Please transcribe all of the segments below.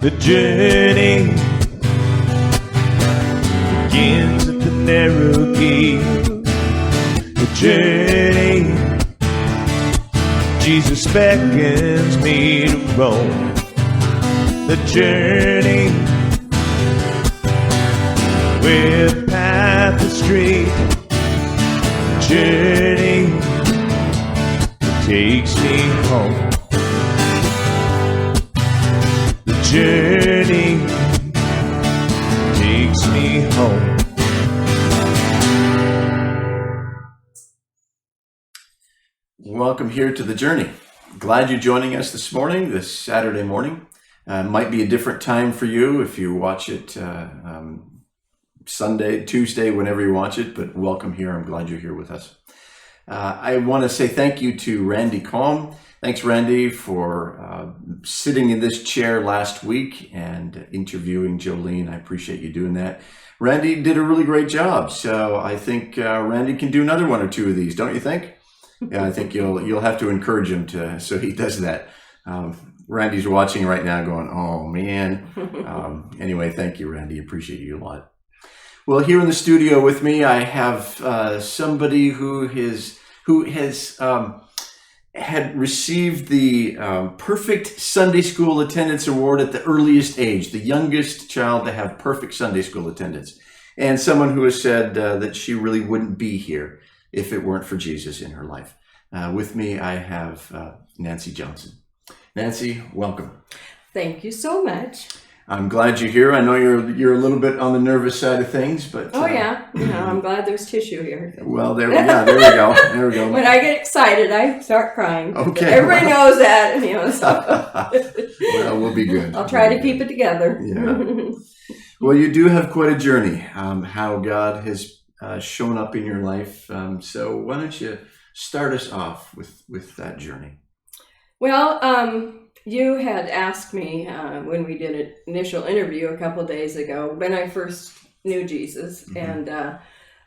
The journey begins at the narrow gate. The journey, Jesus beckons me to roam. The journey, where the path is straight. The journey takes me home. The journey takes me home. Welcome here to The Journey. Glad you're joining us this morning, this Saturday morning. Might be a different time for you if you watch it Sunday, Tuesday, whenever you watch it, but welcome here. I'm glad you're here with us. I want to say thank you to Randy Calm. Thanks, Randy, for sitting in this chair last week and interviewing Jolene. I appreciate you doing that. Randy did a really great job, so I think Randy can do another one or two of these, don't you think? Yeah, I think you'll have to encourage him to, so he does that. Randy's watching right now going, oh man. Anyway, thank you, Randy. Appreciate you a lot. Well, here in the studio with me, I have somebody who has had received the Perfect Sunday School Attendance Award at the earliest age, the youngest child to have perfect Sunday school attendance, and someone who has said that she really wouldn't be here if it weren't for Jesus in her life. With me, I have Nancy Johnson. Nancy, welcome. Thank you so much. I'm glad you're here. I know you're a little bit on the nervous side of things, but yeah, I'm glad there's tissue here. Well, there we go. There we go. When I get excited, I start crying. Okay. Everybody knows that, So. Well, we'll be good. I'll try to keep it together. Yeah. Well, you do have quite a journey. How God has shown up in your life. So why don't you start us off with that journey? Well, you had asked me when we did an initial interview a couple of days ago when I first knew Jesus, and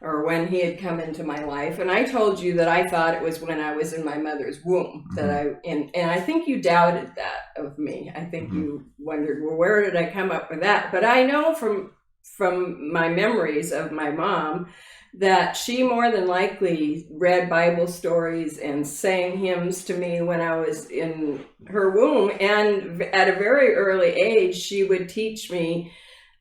or when he had come into my life, and I told you that I thought it was when I was in my mother's womb that and I think you doubted that of me. I think you wondered, well, where did I come up with that? But I know from my memories of my mom that she more than likely read Bible stories and sang hymns to me when I was in her womb. And at a very early age, she would teach me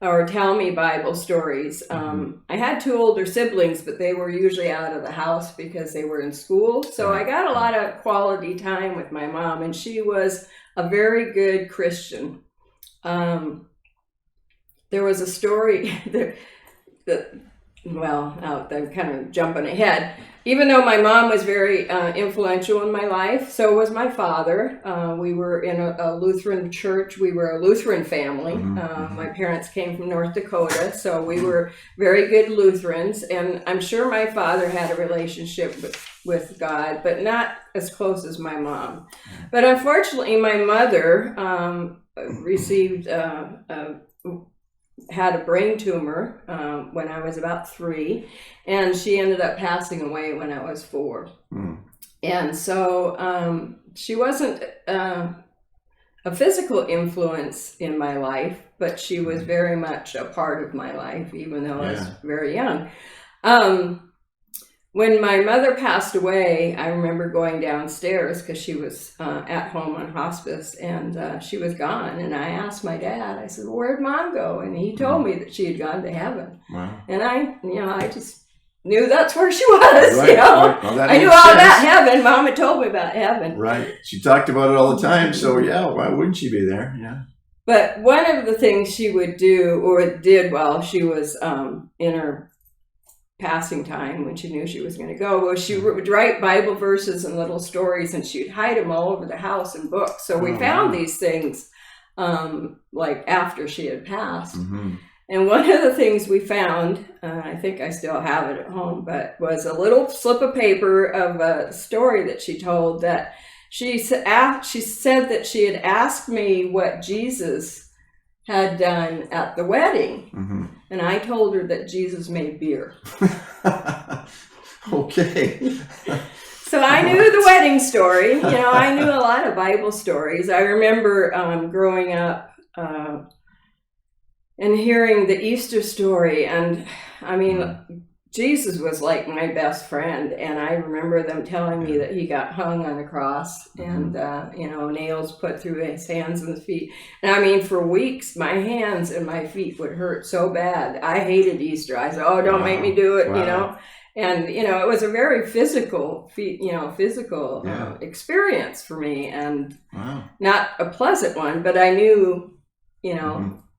or tell me Bible stories. I had two older siblings, but they were usually out of the house because they were in school. So I got a lot of quality time with my mom, and she was a very good Christian. There was a story that I'm kind of jumping ahead. Even though my mom was very influential in my life, so was my father. We were in a Lutheran church. We were a Lutheran family. My parents came from North Dakota, so we were very good Lutherans. And I'm sure my father had a relationship with God, but not as close as my mom. But unfortunately, my mother had a brain tumor when I was about 3, and she ended up passing away when I was 4. And so she wasn't a physical influence in my life, but she was very much a part of my life, even though I was very young. When my mother passed away, I remember going downstairs because she was at home on hospice, and she was gone. And I asked my dad, I said, well, where'd Mom go? And he told me that she had gone to heaven. Wow. And I just knew that's where she was, Right. Well, I knew all about heaven. Mom had told me about heaven. Right. She talked about it all the time, so why wouldn't she be there? Yeah. But one of the things she would do, or did while she was in her passing time when she knew she was going to go, was she would write Bible verses and little stories, and she'd hide them all over the house in books. So we found these things like after she had passed. And one of the things we found, I think I still have it at home, but was a little slip of paper of a story that she told, that she said that she had asked me what Jesus had done at the wedding. And I told her that Jesus made beer. Okay. So I knew the wedding story. I knew a lot of Bible stories. I remember growing up and hearing the Easter story. And I mean, Jesus was like my best friend, and I remember them telling me that he got hung on a cross and nails put through his hands and feet. And I mean, for weeks my hands and my feet would hurt so bad. I hated Easter. I said, oh, don't make me do it. And it was a very physical experience for me, and not a pleasant one, but I knew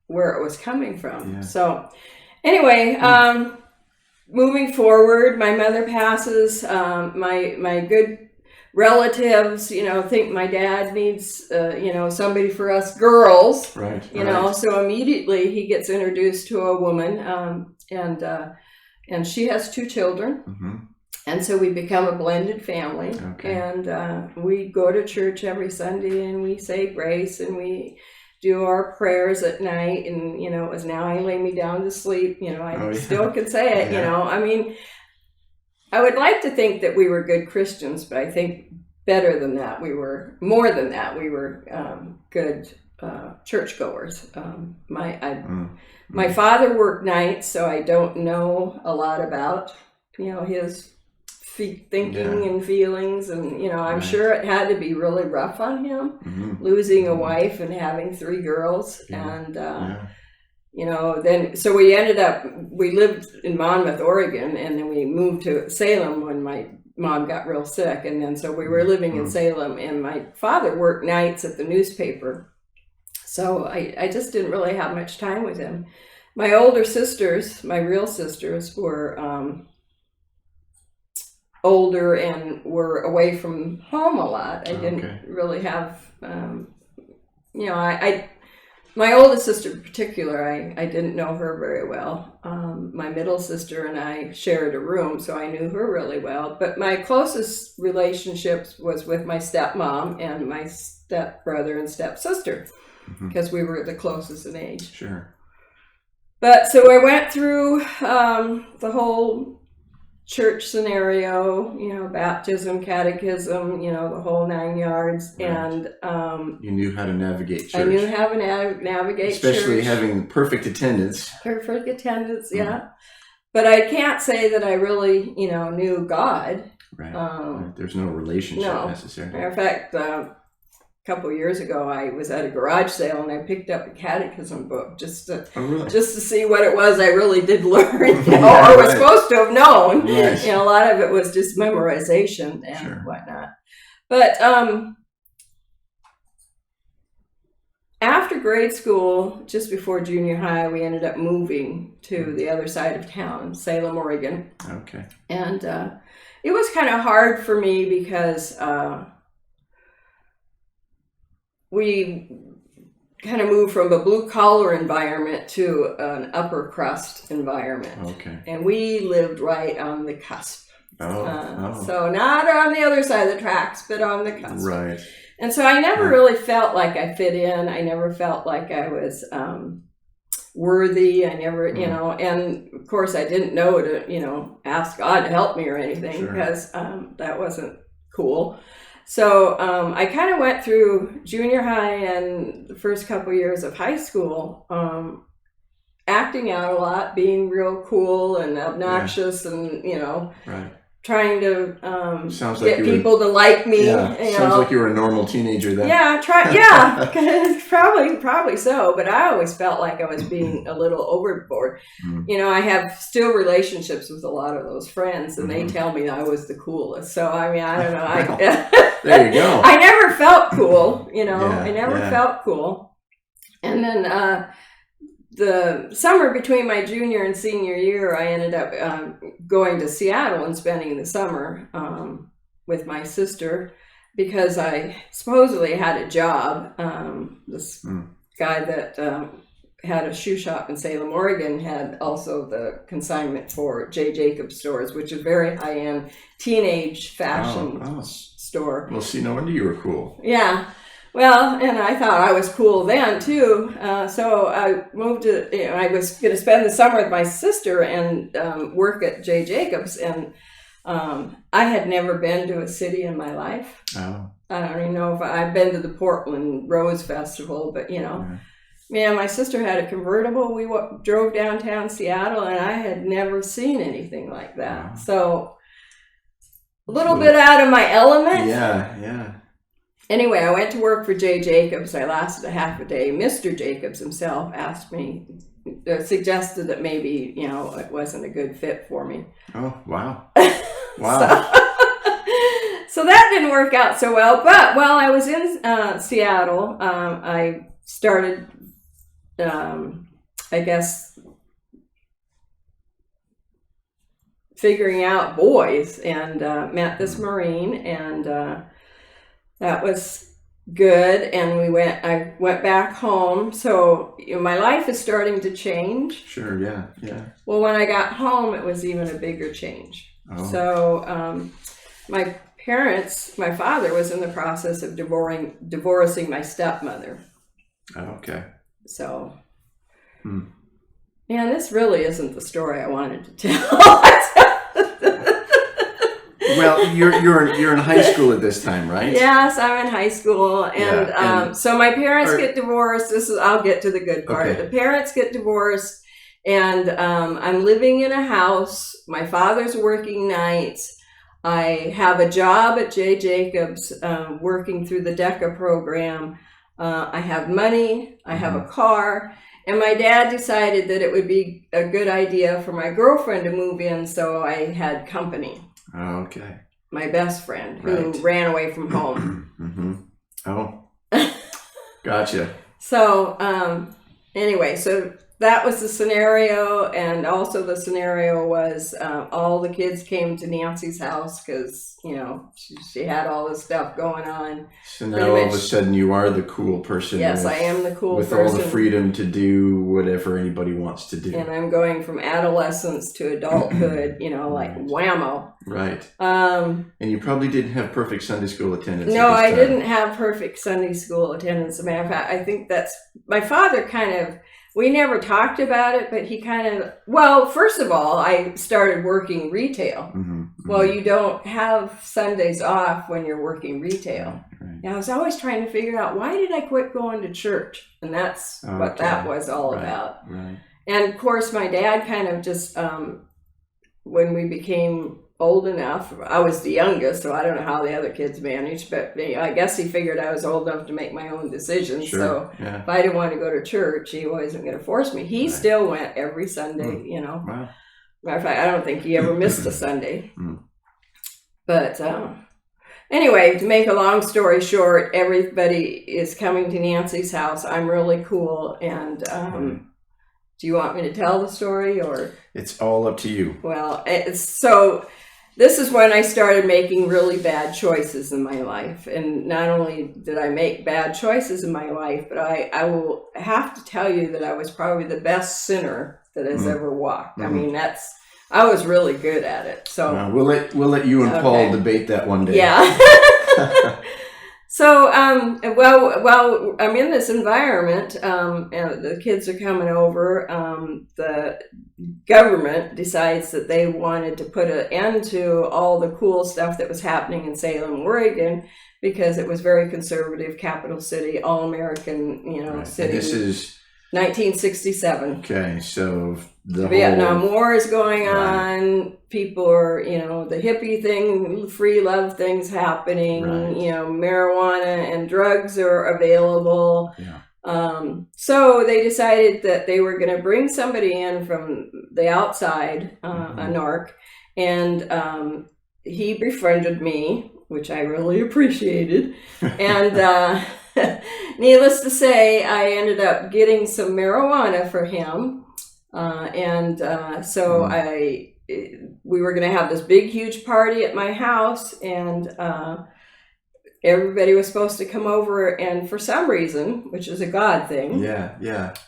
where it was coming from. So anyway, moving forward, my mother passes. My good relatives, think my dad needs, somebody for us girls. Right. So immediately he gets introduced to a woman, and she has 2 children. And so we become a blended family. Okay. And we go to church every Sunday, and we say grace, and we do our prayers at night. And, it was now I lay me down to sleep. I still can say it, I mean, I would like to think that we were good Christians, but I think better than that. We were more than that. We were good churchgoers. My father worked nights, so I don't know a lot about, his thinking and feelings. And, I'm sure it had to be really rough on him, losing a wife and having 3 girls. And, then, so we lived in Monmouth, Oregon, and then we moved to Salem when my mom got real sick. And then, so we were living in Salem, and my father worked nights at the newspaper. So I just didn't really have much time with him. My older sisters, my real sisters, were older and were away from home a lot. I didn't really have, my oldest sister in particular, I didn't know her very well. My middle sister and I shared a room, so I knew her really well. But my closest relationships was with my stepmom and my stepbrother and stepsister, because we were the closest in age. Sure. But so I went through the whole church scenario, baptism, catechism, the whole 9 yards. Right. And you knew how to navigate church. I knew how to navigate especially church. Having perfect attendance. Perfect attendance, yeah. But I can't say that I really, knew God. Right. There's no relationship necessary. Matter of fact, a couple of years ago, I was at a garage sale and I picked up a catechism book just to see what it was I really did learn, or was supposed to have known. Right. A lot of it was just memorization and whatnot. But after grade school, just before junior high, we ended up moving to the other side of town, Salem, Oregon. Okay. And it was kind of hard for me because we kind of moved from a blue-collar environment to an upper crust environment. Okay. And we lived right on the cusp. So not on the other side of the tracks, but on the cusp. Right. And so I never really felt like I fit in. I never felt like I was worthy. I never, and of course I didn't know to, ask God to help me or anything, because that wasn't cool. So I kind of went through junior high and the first couple years of high school, acting out a lot, being real cool and obnoxious, and trying to get people to like me. Sounds like you were a normal teenager then. Probably so. But I always felt like I was being a little overboard. I have still relationships with a lot of those friends, and they tell me I was the coolest. So I mean, I don't know. There you go. I never felt cool. I never felt cool. And then the summer between my junior and senior year, I ended up going to Seattle and spending the summer with my sister, because I supposedly had a job. This guy that had a shoe shop in Salem, Oregon, had also the consignment for J. Jacobs stores, which is a very high-end teenage fashion store. Well, see, no wonder you were cool. Yeah. Well, and I thought I was cool then too. So I moved to, I was going to spend the summer with my sister and work at J. Jacobs. And I had never been to a city in my life. I don't even know if I've been to the Portland Rose Festival, but Yeah, my sister had a convertible. We drove downtown Seattle, and I had never seen anything like that. Wow. So a little bit out of my element. Yeah. Anyway, I went to work for J. Jacobs. I lasted a half a day. Mr. Jacobs himself asked me, suggested that maybe, it wasn't a good fit for me. Oh, wow. Wow. So that didn't work out so well. But while I was in Seattle, I started, I guess, figuring out boys, and met this Marine, and that was good. And I went back home. So my life is starting to change. Sure, yeah. Well, when I got home, it was even a bigger change. Oh. So my father was in the process of divorcing my stepmother. Okay. So, man, this really isn't the story I wanted to tell. Well, you're in high school at this time, right? Yes, I'm in high school, and so my parents get divorced. I'll get to the good part. Okay. The parents get divorced, and I'm living in a house. My father's working nights. I have a job at J. Jacobs, working through the DECA program. I have money. I have a car. And my dad decided that it would be a good idea for my girlfriend to move in, so I had company. Okay. My best friend, who ran away from home. Oh. Gotcha. So, anyway, so that was the scenario, and also the scenario was all the kids came to Nancy's house because, she had all this stuff going on. So now all of a sudden you are the cool person. Yes, I am the cool person. With all the freedom to do whatever anybody wants to do. And I'm going from adolescence to adulthood, like whammo. Right. And you probably didn't have perfect Sunday school attendance. No, I didn't have perfect Sunday school attendance. As a matter of fact, I think that's my father we never talked about it, but first of all, I started working retail. Well, you don't have Sundays off when you're working retail. Right. And I was always trying to figure out, why did I quit going to church? And that's what that was all about. Right. And of course, my dad kind of just, when we became old enough, I was the youngest, so I don't know how the other kids managed, but I guess he figured I was old enough to make my own decisions. Sure. So if I didn't want to go to church, he wasn't going to force me. He still went every Sunday, Wow. Matter of fact, I don't think he ever missed a Sunday. But anyway, to make a long story short, everybody is coming to Nancy's house. I'm really cool, and do you want me to tell the story, or? It's all up to you. Well, so this is when I started making really bad choices in my life. And not only did I make bad choices in my life, but I will have to tell you that I was probably the best sinner that has ever walked. I mean, I was really good at it. So we'll let you and Paul debate that one day. Yeah. So, well, I'm in this environment, and the kids are coming over. The government decides that they wanted to put an end to all the cool stuff that was happening in Salem, Oregon, because it was very conservative, capital city, all-American, city. And this is 1967. Okay, so the Vietnam War is going on. People are, the hippie thing, free love things happening. Marijuana and drugs are available. Yeah. So they decided that they were going to bring somebody in from the outside, a narc, and he befriended me, which I really appreciated. And needless to say, I ended up getting some marijuana for him. So we were going to have this big, huge party at my house, and everybody was supposed to come over, and for some reason, which is a God thing,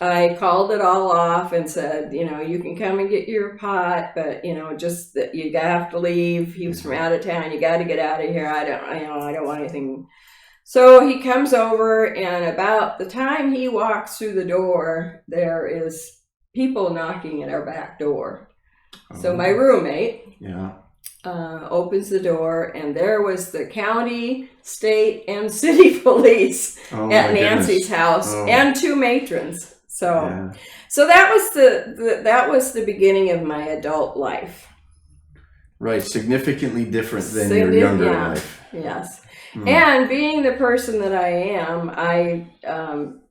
I called it all off and said, you can come and get your pot, but just that you have to leave. He was from out of town. You got to get out of here. I don't want anything. So he comes over, and about the time he walks through the door, there is people knocking at our back door. So my roommate, opens the door, and there was the county, state, and city police Oh, at my Nancy's goodness. house, Oh. and 2 matrons. So, Yeah. so that was the beginning of my adult life. Right. Significantly different than So your younger yeah. life. Yes. Hmm. And being the person that I am, I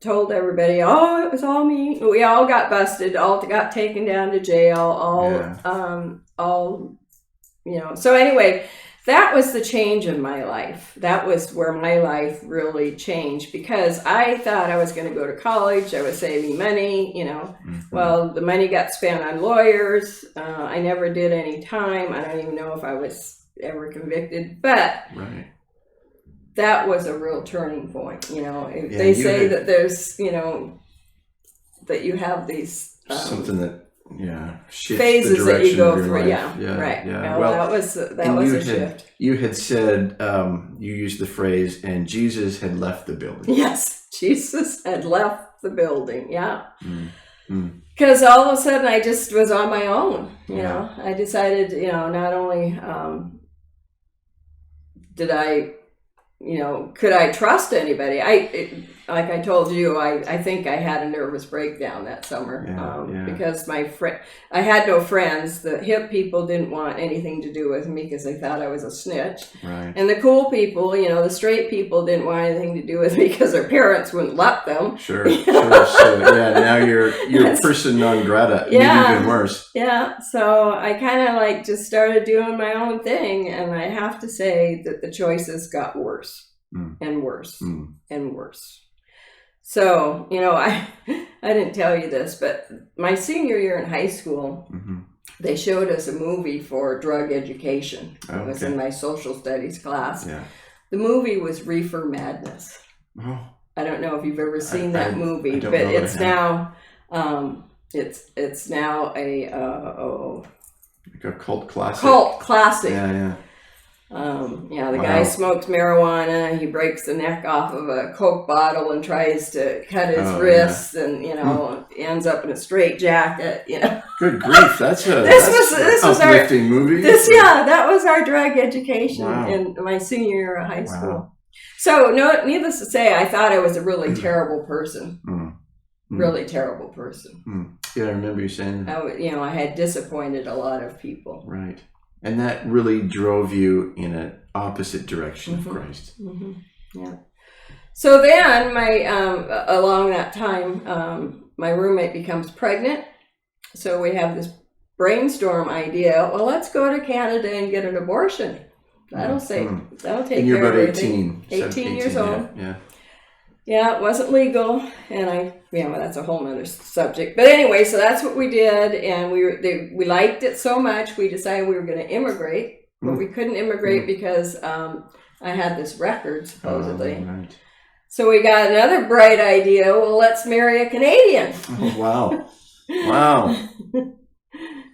told everybody, oh, it was all me. We all got busted, all got taken down to jail, all, So anyway, that was the change in my life. That was where my life really changed, because I thought I was going to go to college. I was saving money, Mhm. Well, the money got spent on lawyers. I never did any time. I don't even know if I was ever convicted, but Right. that was a real turning point. They you say had- that there's, that you have these Something that shifts phases the that direction you go of your through. life. Yeah, right. Yeah. Well, Well, that was and a you had, shift. You had said you used the phrase, and Jesus had left the building. Yes, Jesus had left the building. Yeah. Mm. Because all of a sudden I just was on my own. Yeah. I decided, not only did I, could I trust anybody? Like I told you, I think I had a nervous breakdown that summer. Yeah. Because I had no friends. The hip people didn't want anything to do with me because they thought I was a snitch. Right. And the cool people, the straight people didn't want anything to do with me because their parents wouldn't let them. Sure. So now you're person non grata. Yeah. Maybe even worse. Yeah, so I kind of just started doing my own thing, and I have to say that the choices got worse and worse and worse. So, I didn't tell you this, but my senior year in high school, they showed us a movie for drug education. It was in my social studies class. Yeah. The movie was Reefer Madness. Oh. I don't know if you've ever seen that movie, I don't but know that it's I have. now it's now a Like a cult classic. cult classic. Yeah. The Wow. guy smokes marijuana. He breaks the neck off of a Coke bottle and tries to cut his wrists, and ends up in a straitjacket. Good grief, that's an This was our uplifting movie. that was our drug education Wow. in my senior year of high school. Wow. So needless to say, I thought I was a really terrible person. Mm. Really terrible person. Yeah, I remember you saying that. I had disappointed a lot of people. Right. And that really drove you in an opposite direction of Christ. Yeah. So then along that time, my roommate becomes pregnant. So we have this brainstorm idea. Well, let's go to Canada and get an abortion. That'll take And care you're of about everything. 18 years old. Yeah. Yeah, it wasn't legal, and that's a whole nother subject. But anyway, so that's what we did, and we liked it so much, we decided we were going to immigrate, but we couldn't immigrate because I had this record, supposedly. Right. So we got another bright idea, well, let's marry a Canadian. Oh, wow. Wow.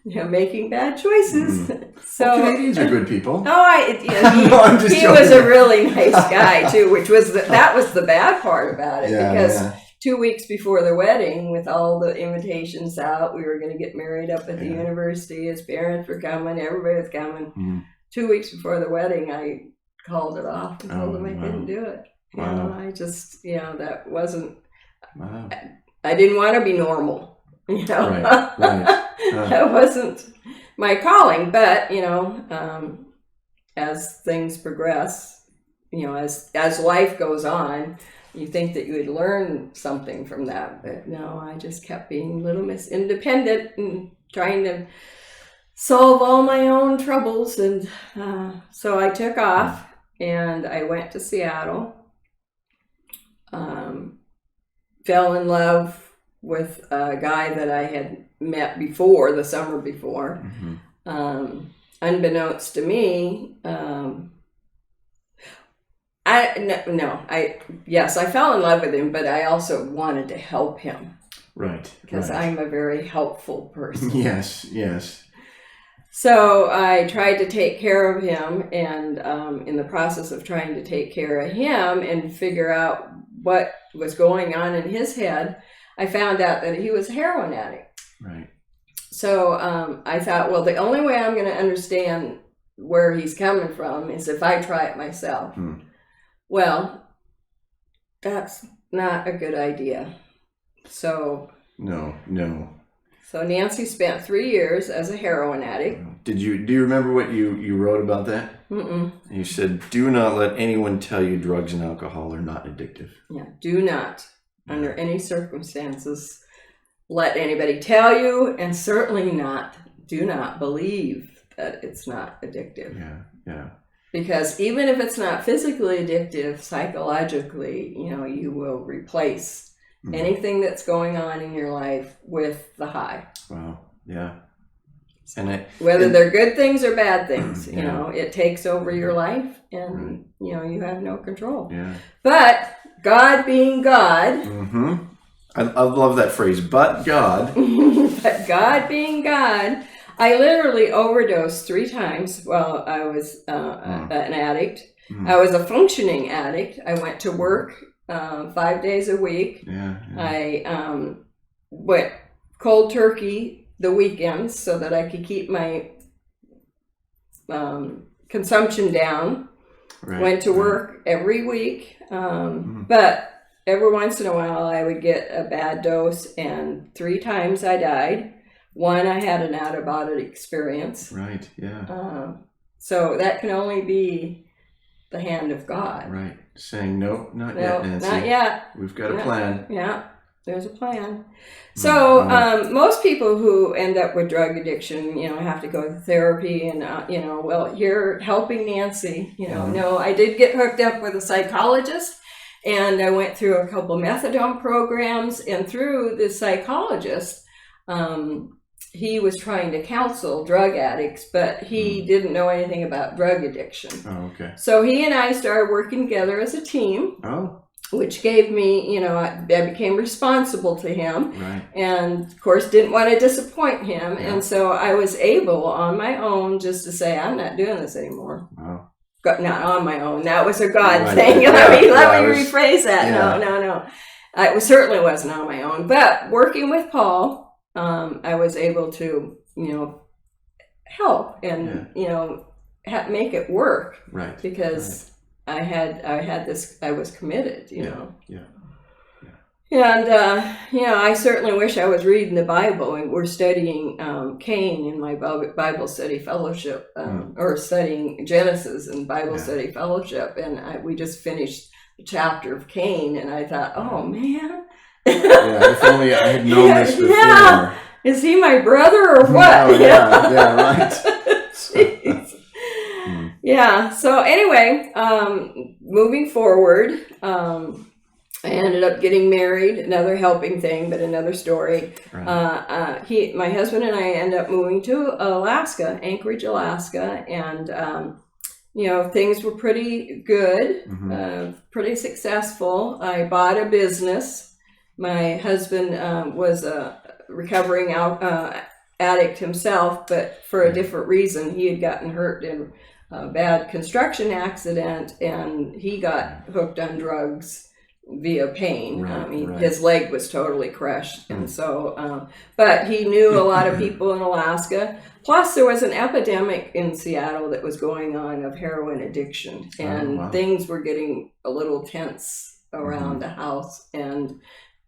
Making bad choices. So Well, Canadians are good people. No, I'm just he was a joking. really nice guy too, which was that was the bad part about it, because 2 weeks before the wedding, with all the invitations out, we were going to get married up at the university. His parents were coming, everybody was coming. 2 weeks before the wedding, I called it off and told him I couldn't do it. I just, that wasn't. Wow. I didn't want to be normal. Right. That wasn't my calling, but as things progress, as life goes on, you think that you would learn something from that, but no, I just kept being little Miss Independent and trying to solve all my own troubles, and so I took off and I went to Seattle. Fell in love with a guy that I had met before, the summer before. Unbeknownst to me, I fell in love with him, but I also wanted to help him. Right. Because I'm a very helpful person. Yes. So I tried to take care of him, and in the process of trying to take care of him and figure out what was going on in his head, I found out that he was a heroin addict. Right. So I thought, well, the only way I'm going to understand where he's coming from is if I try it myself. Well, that's not a good idea. So No. Nancy spent 3 years as a heroin addict. Do you remember what you wrote about that? Mm-mm. You said, do not let anyone tell you drugs and alcohol are not addictive. Yeah, do not, under any circumstances, let anybody tell you, and certainly do not believe that it's not addictive. Yeah. Because even if it's not physically addictive, psychologically, you will replace anything that's going on in your life with the high. Wow. Yeah. Whether they're good things or bad things, it takes over your life, and you have no control. Yeah. But God being God, I love that phrase. But God. but God being God, I literally overdosed 3 times while I was an addict. I was a functioning addict. I went to work 5 days a week. Yeah. I went cold turkey the weekends so that I could keep my consumption down. Right. Went to work every week, but every once in a while I would get a bad dose, and 3 times I died. 1, I had an out-of-body experience. Right, yeah. So that can only be the hand of God. Right. Saying, no, not yet, Nancy. Not yet. We've got a plan. Yeah, there's a plan. So most people who end up with drug addiction, have to go to therapy, and, well, you're helping Nancy. No, I did get hooked up with a psychologist, and I went through a couple methadone programs, and through the psychologist, he was trying to counsel drug addicts, but he didn't know anything about drug addiction. Oh, okay. So he and I started working together as a team. Oh. Which gave me, I became responsible to him. Right. And of course didn't want to disappoint him. Yeah. And so I was able on my own just to say, I'm not doing this anymore. Wow. Not on my own. That was a God Right. thing. Yeah. Let me Yeah, rephrase that. Yeah. No. It certainly wasn't on my own. But working with Paul, I was able to, help and, make it work. Right. Because I had this, I was committed, Yeah. And, I certainly wish I was reading the Bible, and we're studying Cain in my Bible study fellowship, or studying Genesis in Bible study fellowship. And we just finished the chapter of Cain, and I thought, oh man. If only I had known this before. Yeah. Is he my brother or what? Oh, yeah, right. Jeez. Yeah. So anyway, moving forward, I ended up getting married. Another helping thing, but another story. Right. My husband and I ended up moving to Alaska, Anchorage, Alaska, and things were pretty good, pretty successful. I bought a business. My husband was a recovering addict himself, but for a different reason. He had gotten hurt in a bad construction accident, and he got hooked on drugs via pain. Right. His leg was totally crushed, and so but he knew a lot of people in Alaska. Plus there was an epidemic in Seattle that was going on of heroin addiction, and things were getting a little tense around the house, and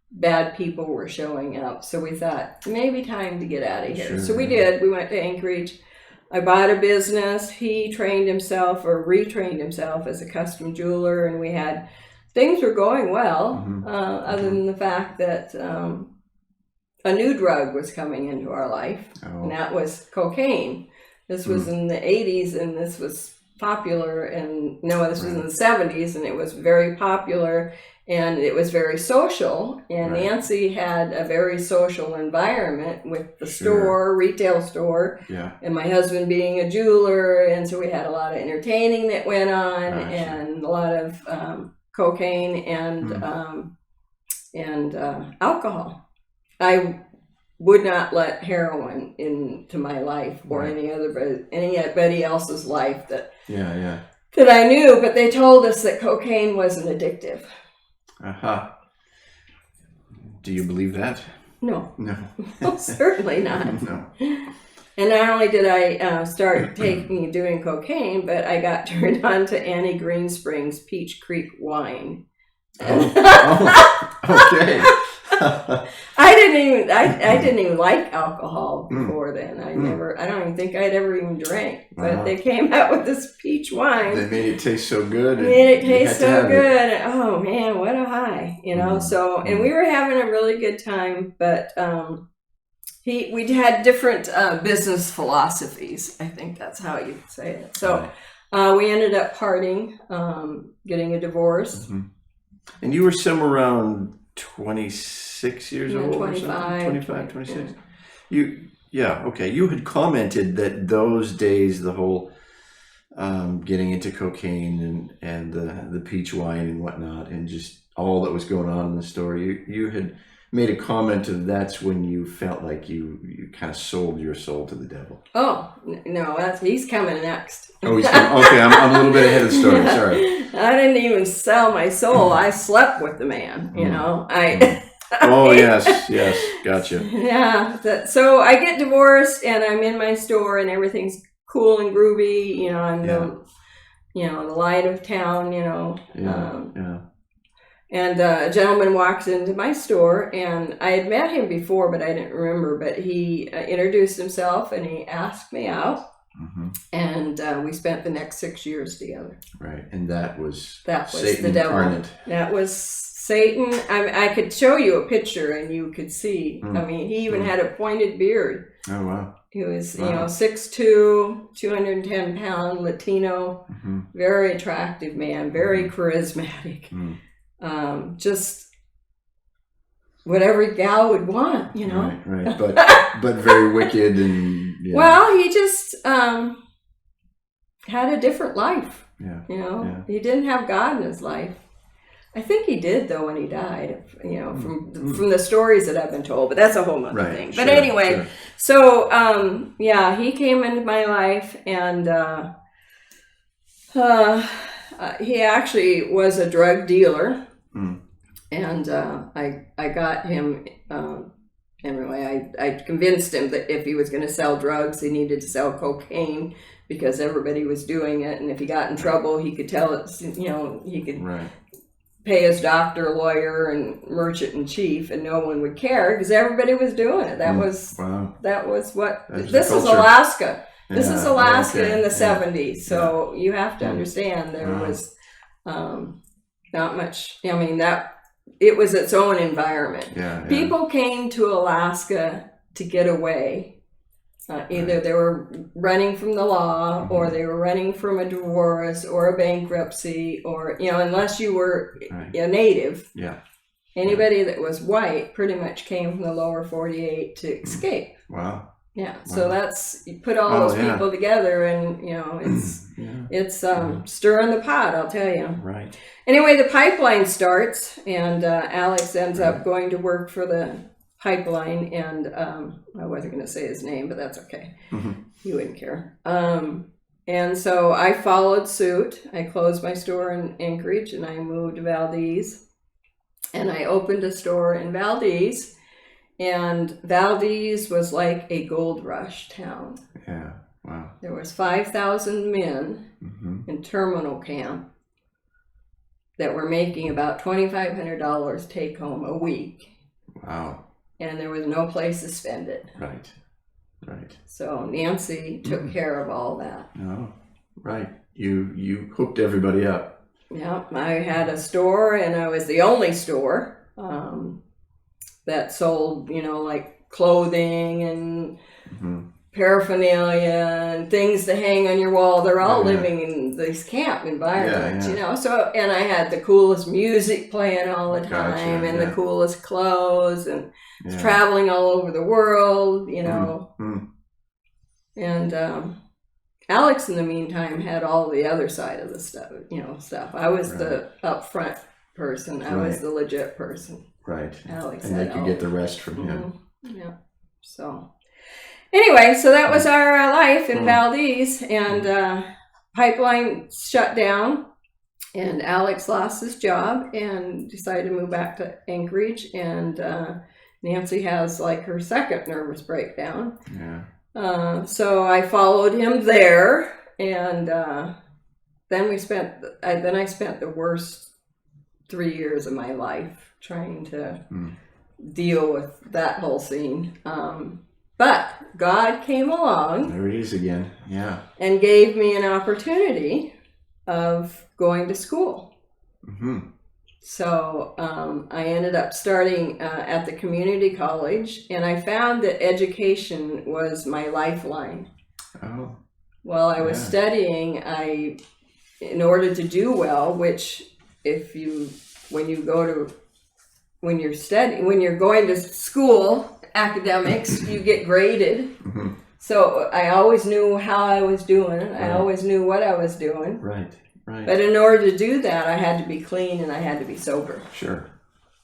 bad people were showing up. So we thought maybe time to get out of here. Sure. So we did. We went to Anchorage. I bought a business. He trained himself, or retrained himself, as a custom jeweler, and we had things were going well, other than the fact that a new drug was coming into our life, and that was cocaine. This was in the 80s, and this was popular, and this was in the 70s, and it was very popular, and it was very social, and Nancy had a very social environment with the store, retail store, and my husband being a jeweler, and so we had a lot of entertaining that went on, and a lot of cocaine and alcohol. I would not let heroin into my life or anybody else's life that I knew, but they told us that cocaine wasn't addictive. Do you believe that? No. No. Certainly not. No. And not only did I start doing cocaine, but I got turned on to Annie Greenspring's Peach Creek wine. Okay. I didn't even like alcohol before then. I don't even think I'd ever even drank. But they came out with this peach wine. They made it taste so good. Oh man, what a high, So, and we were having a really good time, but we had different business philosophies. I think that's how you say it. So we ended up parting, getting a divorce. Mm-hmm. And you were somewhere around 26 years old? 25. 25, 26. Yeah. Okay. You had commented that those days, the whole getting into cocaine and the peach wine and whatnot, and just all that was going on in the store, you had made a comment of that's when you felt like you kind of sold your soul to the devil. Oh, no, he's coming next. Oh, he's coming. Okay, I'm a little bit ahead of the story. Sorry. I didn't even sell my soul. I slept with the man, Oh, yes, gotcha. Yeah, so I get divorced and I'm in my store and everything's cool and groovy. I'm the light of town, And a gentleman walks into my store, and I had met him before, but I didn't remember. But he introduced himself, and he asked me out, and we spent the next 6 years together. Right, and that was Satan the devil. Incarnate. That was Satan. I could show you a picture, and you could see. I mean, he even had a pointed beard. Oh wow! He was, 6'2", 210-pound Latino, very attractive man, very charismatic. Just whatever gal would want, Right. But very wicked and. Yeah. Well, he just had a different life. Yeah. He didn't have God in his life. I think he did though when he died. From the stories that I've been told, but that's a whole other thing. But anyway, so he came into my life, and he actually was a drug dealer. And I got him, anyway, I convinced him that if he was going to sell drugs, he needed to sell cocaine because everybody was doing it. And if he got in trouble, he could tell it, he could pay his doctor, lawyer, and merchant in chief, and no one would care because everybody was doing it. That was what, this is Alaska. This is Alaska in the 70s. So you have to understand there was not much, it was its own environment. People came to Alaska to get away. Either they were running from the law, or they were running from a divorce or a bankruptcy, or, unless you were a native. Anybody that was white pretty much came from the lower 48 to escape. Wow. Yeah, so you put all those people together, and it's stirring the pot, I'll tell you. Right. Anyway, the pipeline starts, and Alex ends up going to work for the pipeline, and I wasn't going to say his name, but that's okay. He wouldn't care. And so I followed suit. I closed my store in Anchorage, and I moved to Valdez, and I opened a store in Valdez. And Valdez was like a gold rush town. Yeah, wow. There was 5,000 men in terminal camp that were making about $2,500 take home a week. Wow. And there was no place to spend it. Right. So Nancy took care of all that. Oh, right. You hooked everybody up. Yeah, I had a store, and I was the only store that sold, like clothing and paraphernalia and things to hang on your wall. They're all living in these camp environments, So, and I had the coolest music playing all the time, and the coolest clothes, and traveling all over the world, And Alex, in the meantime, had all the other side of the stuff. I was the upfront person. I was the legit person. Right. Alex, and they could get the rest from him. Yeah. So anyway, so that was our life in Valdez, and pipeline shut down, and Alex lost his job and decided to move back to Anchorage, and Nancy has like her second nervous breakdown. Yeah. So I followed him there, and then I spent the worst 3 years of my life trying to deal with that whole scene. But God came along. There he is again. Yeah. And gave me an opportunity of going to school. Mm-hmm. So I ended up starting at the community college, and I found that education was my lifeline. Oh. While I was studying, in order to do well, which when you're going to school, academics, you get graded. Mm-hmm. So I always knew how I was doing. I always knew what I was doing. Right. But in order to do that, I had to be clean and I had to be sober. Sure.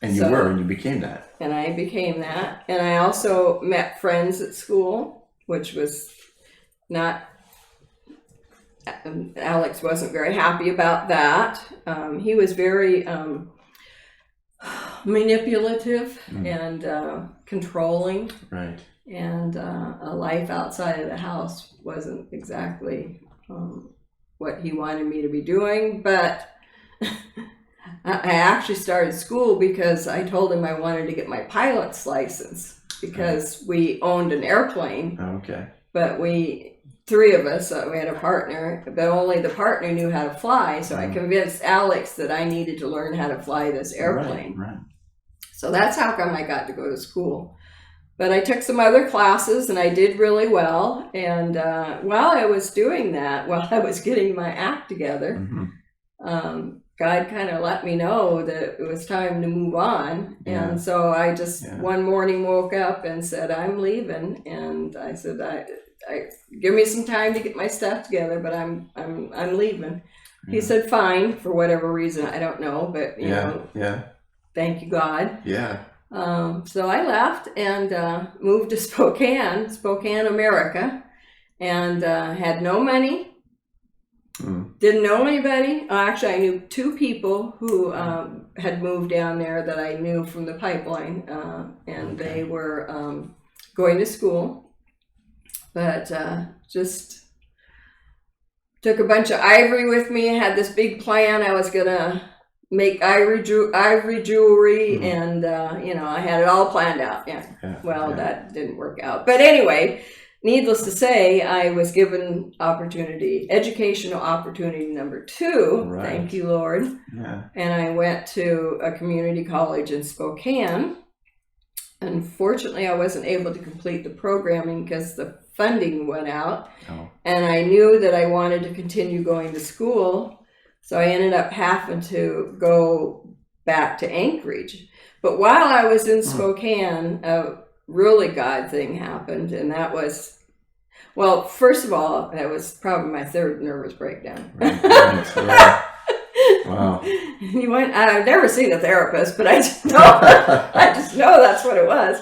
And you became that. And I became that. And I also met friends at school, which was not, Alex wasn't very happy about that. He was very manipulative and controlling. Right. And a life outside of the house wasn't exactly what he wanted me to be doing. But I actually started school because I told him I wanted to get my pilot's license because we owned an airplane. Okay. But three of us, we had a partner, but only the partner knew how to fly. So I convinced Alex that I needed to learn how to fly this airplane. Right. So that's how come I got to go to school. But I took some other classes and I did really well. And while I was doing that, while I was getting my act together, God kind of let me know that it was time to move on. Yeah. And so I just one morning woke up and said, I'm leaving. And I said, I give me some time to get my stuff together, but I'm leaving. He said, fine, for whatever reason. I don't know, but you know, thank you, God. Yeah. So I left and moved to Spokane, America, and had no money. Didn't know anybody. Actually, I knew two people who had moved down there that I knew from the pipeline, and they were going to school, but just took a bunch of ivory with me. I had this big plan. I was gonna make ivory jewelry, and I had it all planned out. That didn't work out. But anyway, needless to say, I was given educational opportunity number 2. Right. Thank you, Lord. Yeah. And I went to a community college in Spokane. Unfortunately, I wasn't able to complete the programming because the funding went out. Oh. And I knew that I wanted to continue going to school. So I ended up having to go back to Anchorage. But while I was in Spokane, a really God thing happened. And that was, well, first of all, that was probably my third nervous breakdown. Right. Wow. I've never seen a therapist, but I just know that's what it was.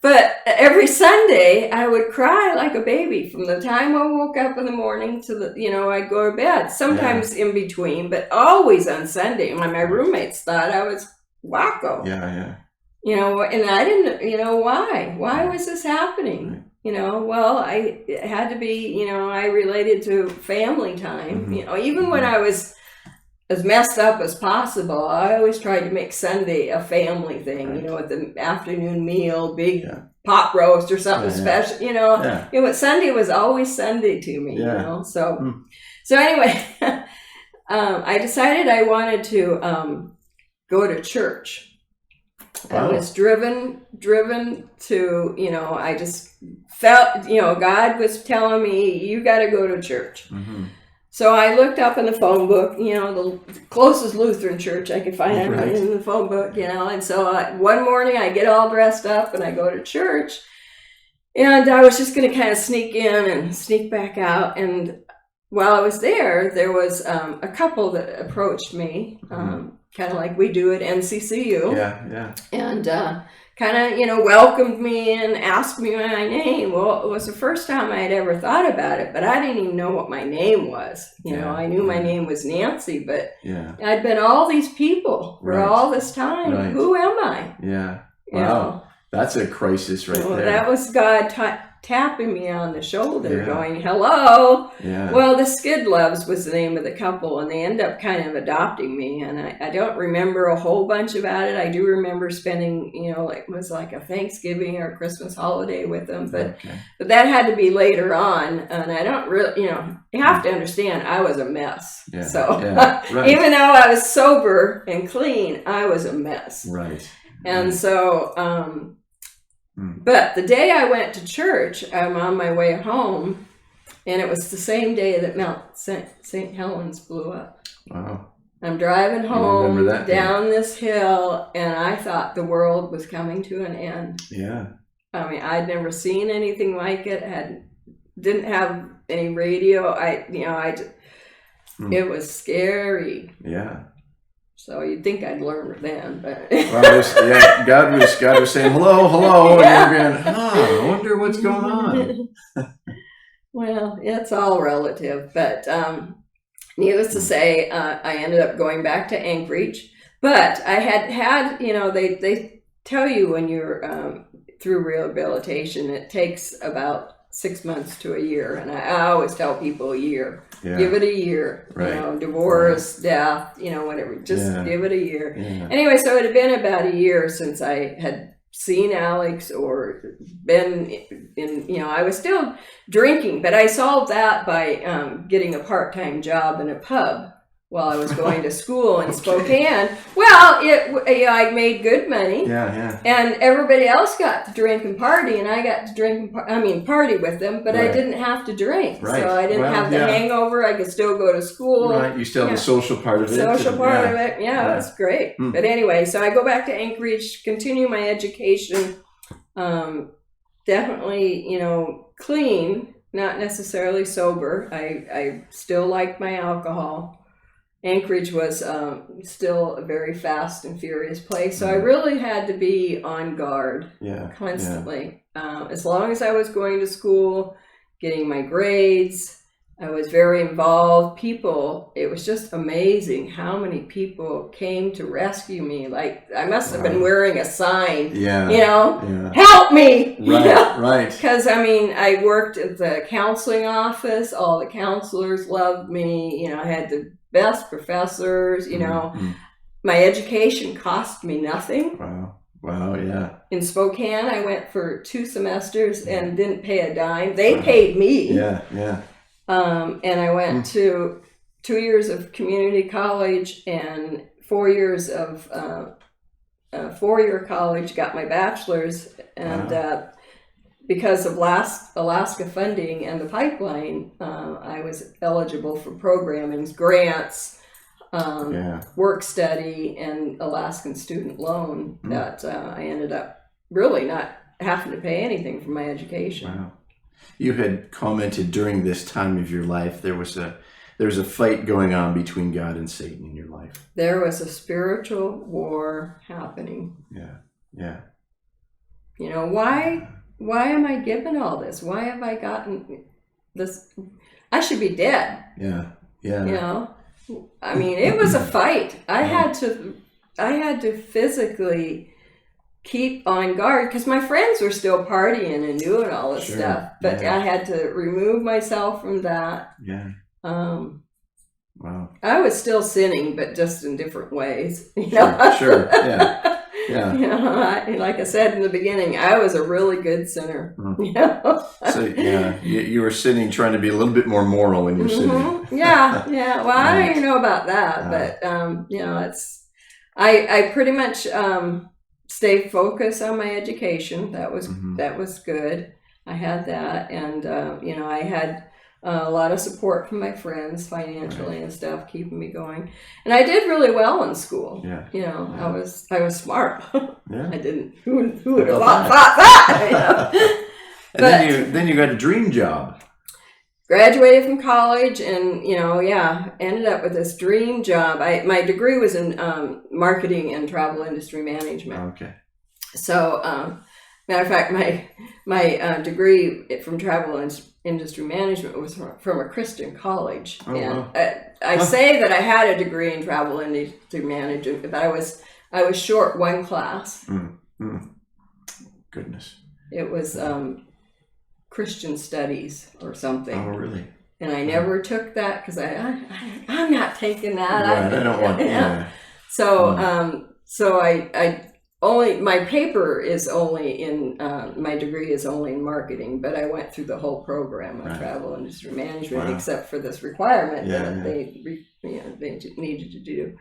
But every Sunday I would cry like a baby from the time I woke up in the morning to I'd go to bed. Sometimes in between, but always on Sunday. My roommates thought I was wacko. Yeah. And I didn't, why? Why was this happening? Right. It had to be, I related to family time. Even when I was as messed up as possible, I always tried to make Sunday a family thing, with the afternoon meal, big pot roast or something special, Sunday was always Sunday to me, So anyway, I decided I wanted to go to church. Wow. I was driven to, I just felt, God was telling me, you got to go to church. Mm-hmm. So I looked up in the phone book, the closest Lutheran church I could find in the phone book, and so one morning I get all dressed up and I go to church, and I was just going to kind of sneak in and sneak back out. And while I was there was a couple that approached me, kind of like we do at NCCU. Yeah. And kind of, welcomed me and asked me my name. Well, it was the first time I had ever thought about it, but I didn't even know what my name was. I knew my name was Nancy, but I'd been all these people for all this time. Right. Who am I? Yeah. Wow. That's a crisis right there. That was God tapping me on the shoulder, Yeah. going, "Hello." Yeah. Well, the Skidloves was the name of the couple, and they ended up kind of adopting me. And I don't remember a whole bunch about it. I do remember spending, it was like a Thanksgiving or Christmas holiday with them, but that had to be later on. And I don't really, you have to understand, I was a mess. Yeah. So Right. even though I was sober and clean, I was a mess. Right. And so, but the day I went to church, I'm on my way home, and it was the same day that Mount St. Helens blew up. Wow. I'm driving remember home that down this hill, and I thought the world was coming to an end. Yeah. I mean, I'd never seen anything like it. Didn't have any radio. It was scary. Yeah. So you'd think I'd learned then, but Well, God was saying hello, and you're going, I wonder what's going on. Well, it's all relative, but needless to say, I ended up going back to Anchorage. But I had they tell you when you're through rehabilitation, it takes about 6 months to a year, and I always tell people a year. Yeah. Give it a year. Right. Divorce, death, whatever. Just give it a year. Yeah. Anyway, so it had been about a year since I had seen Alex or been in, I was still drinking, but I solved that by getting a part-time job in a pub while I was going to school in Spokane. Well, I made good money. Yeah. And everybody else got to drink and party, and I got to drink and party with them, but I didn't have to drink. Right. So I didn't have the hangover. I could still go to school. Right. You still have the social part of it. Social part of it. Yeah, it was great. But anyway, so I go back to Anchorage, continue my education. Definitely, clean, not necessarily sober. I still like my alcohol. Anchorage was still a very fast and furious place, so I really had to be on guard constantly. As long as I was going to school, getting my grades, I was very involved. It was just amazing how many people came to rescue me. Like, I must have been wearing a sign, help me! Right. Because, I worked at the counseling office. All the counselors loved me. I had the best professors, My education cost me nothing. Wow, yeah. In Spokane, I went for 2 semesters and didn't pay a dime. They paid me. Yeah. And I went to 2 years of community college and 4 years of 4-year college, got my bachelor's, and because of Alaska funding and the pipeline, I was eligible for programming, grants, work study, and Alaskan student loan that I ended up really not having to pay anything for my education. Wow. You had commented during this time of your life there was a fight going on between God and Satan in your life. There was a spiritual war happening. Yeah. Why am I given all this? Why have I gotten this? I should be dead. Yeah. It was a fight. I had to physically keep on guard because my friends were still partying and doing all this stuff, but I had to remove myself from that. Yeah. Wow. I was still sinning, but just in different ways. Sure. Yeah. Like I said in the beginning, I was a really good sinner. So you were sinning, trying to be a little bit more moral when you're sinning. Yeah. Well, I don't even know about that, but I pretty much stayed focused on my education. That was good. I had that, and I had a lot of support from my friends financially and stuff, keeping me going. And I did really well in school. I was smart. I didn't. Who would have thought that? And then you got a dream job. Graduated from college, and ended up with this dream job. My degree was in marketing and travel industry management. Okay. So, matter of fact, my degree from travel industry management was from a Christian college. Wow. I say that I had a degree in travel industry management, but I was short one class. Goodness. It was Christian studies or something. Oh, really? And I never took that because I'm not taking that. Right, I don't want. Yeah. So so I only, my paper is only in my degree is only in marketing, but I went through the whole program of travel industry management, except for this requirement that they needed to do.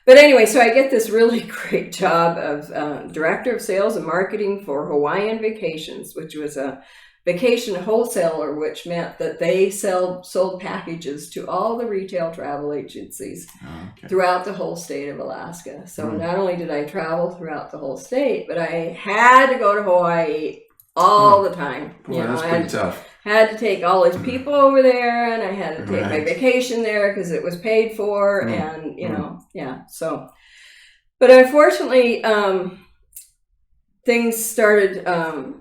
But anyway, so I get this really great job of director of sales and marketing for Hawaiian Vacations, which was a vacation wholesaler, which meant that they sold packages to all the retail travel agencies throughout the whole state of Alaska. So not only did I travel throughout the whole state, but I had to go to Hawaii all the time. Boy, that's pretty tough. Had to take all these people over there, and I had to take my vacation there because it was paid for, and so. But unfortunately, things started.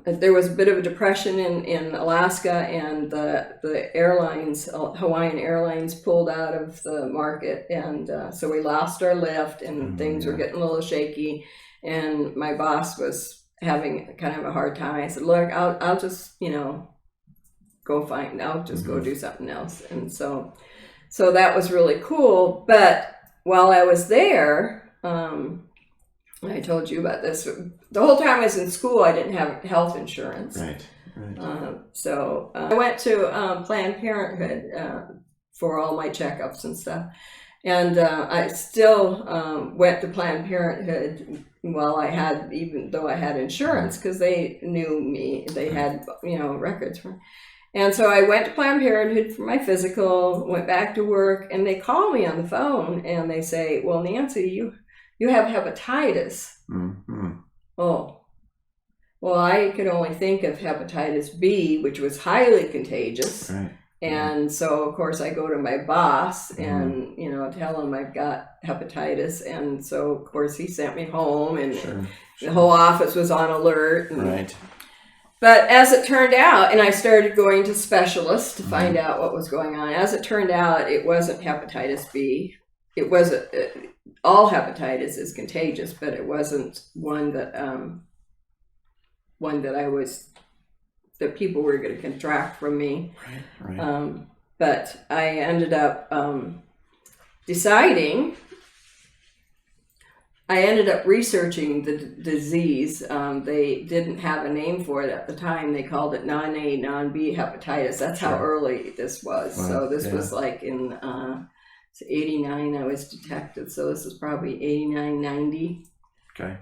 There was a bit of a depression in Alaska, and the airlines, Hawaiian Airlines, pulled out of the market, and so we lost our lift, and things were getting a little shaky. And my boss was having kind of a hard time. I said, "Look, I'll just I'll just go do something else." And so that was really cool. But while I was there, I told you about this. The whole time I was in school, I didn't have health insurance. Right. So I went to Planned Parenthood for all my checkups and stuff. And I still went to Planned Parenthood while even though I had insurance, because they knew me. They had, records for me. And so I went to Planned Parenthood for my physical, went back to work, and they call me on the phone and they say, "Well, Nancy, you have hepatitis." Mm-hmm. Oh, well, I could only think of hepatitis B, which was highly contagious. Right. And so, of course, I go to my boss and, tell him I've got hepatitis. And so, of course, he sent me home, and the whole office was on alert. And, but as it turned out, and I started going to specialists to find out what was going on. As it turned out, it wasn't hepatitis B. It was all hepatitis is contagious, but it wasn't one that that people were going to contract from me. Right. But I ended up researching the disease. They didn't have a name for it at the time. They called it non-A, non-B hepatitis. That's how early this was. Wow. So this was like in 89 I was detected. So this is probably 89, 90. Okay.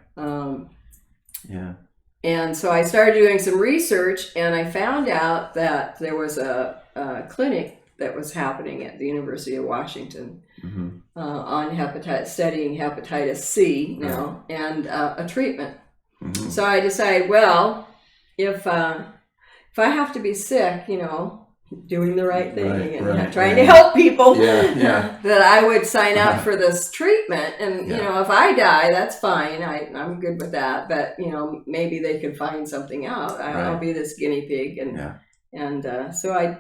And so I started doing some research, and I found out that there was a clinic that was happening at the University of Washington on studying hepatitis C now, and a treatment. So I decided, well, if I have to be sick, doing the right thing and trying to help people, that I would sign up for this treatment. And, if I die, that's fine. I'm good with that. But, maybe they could find something out. I'll be this guinea pig. And so I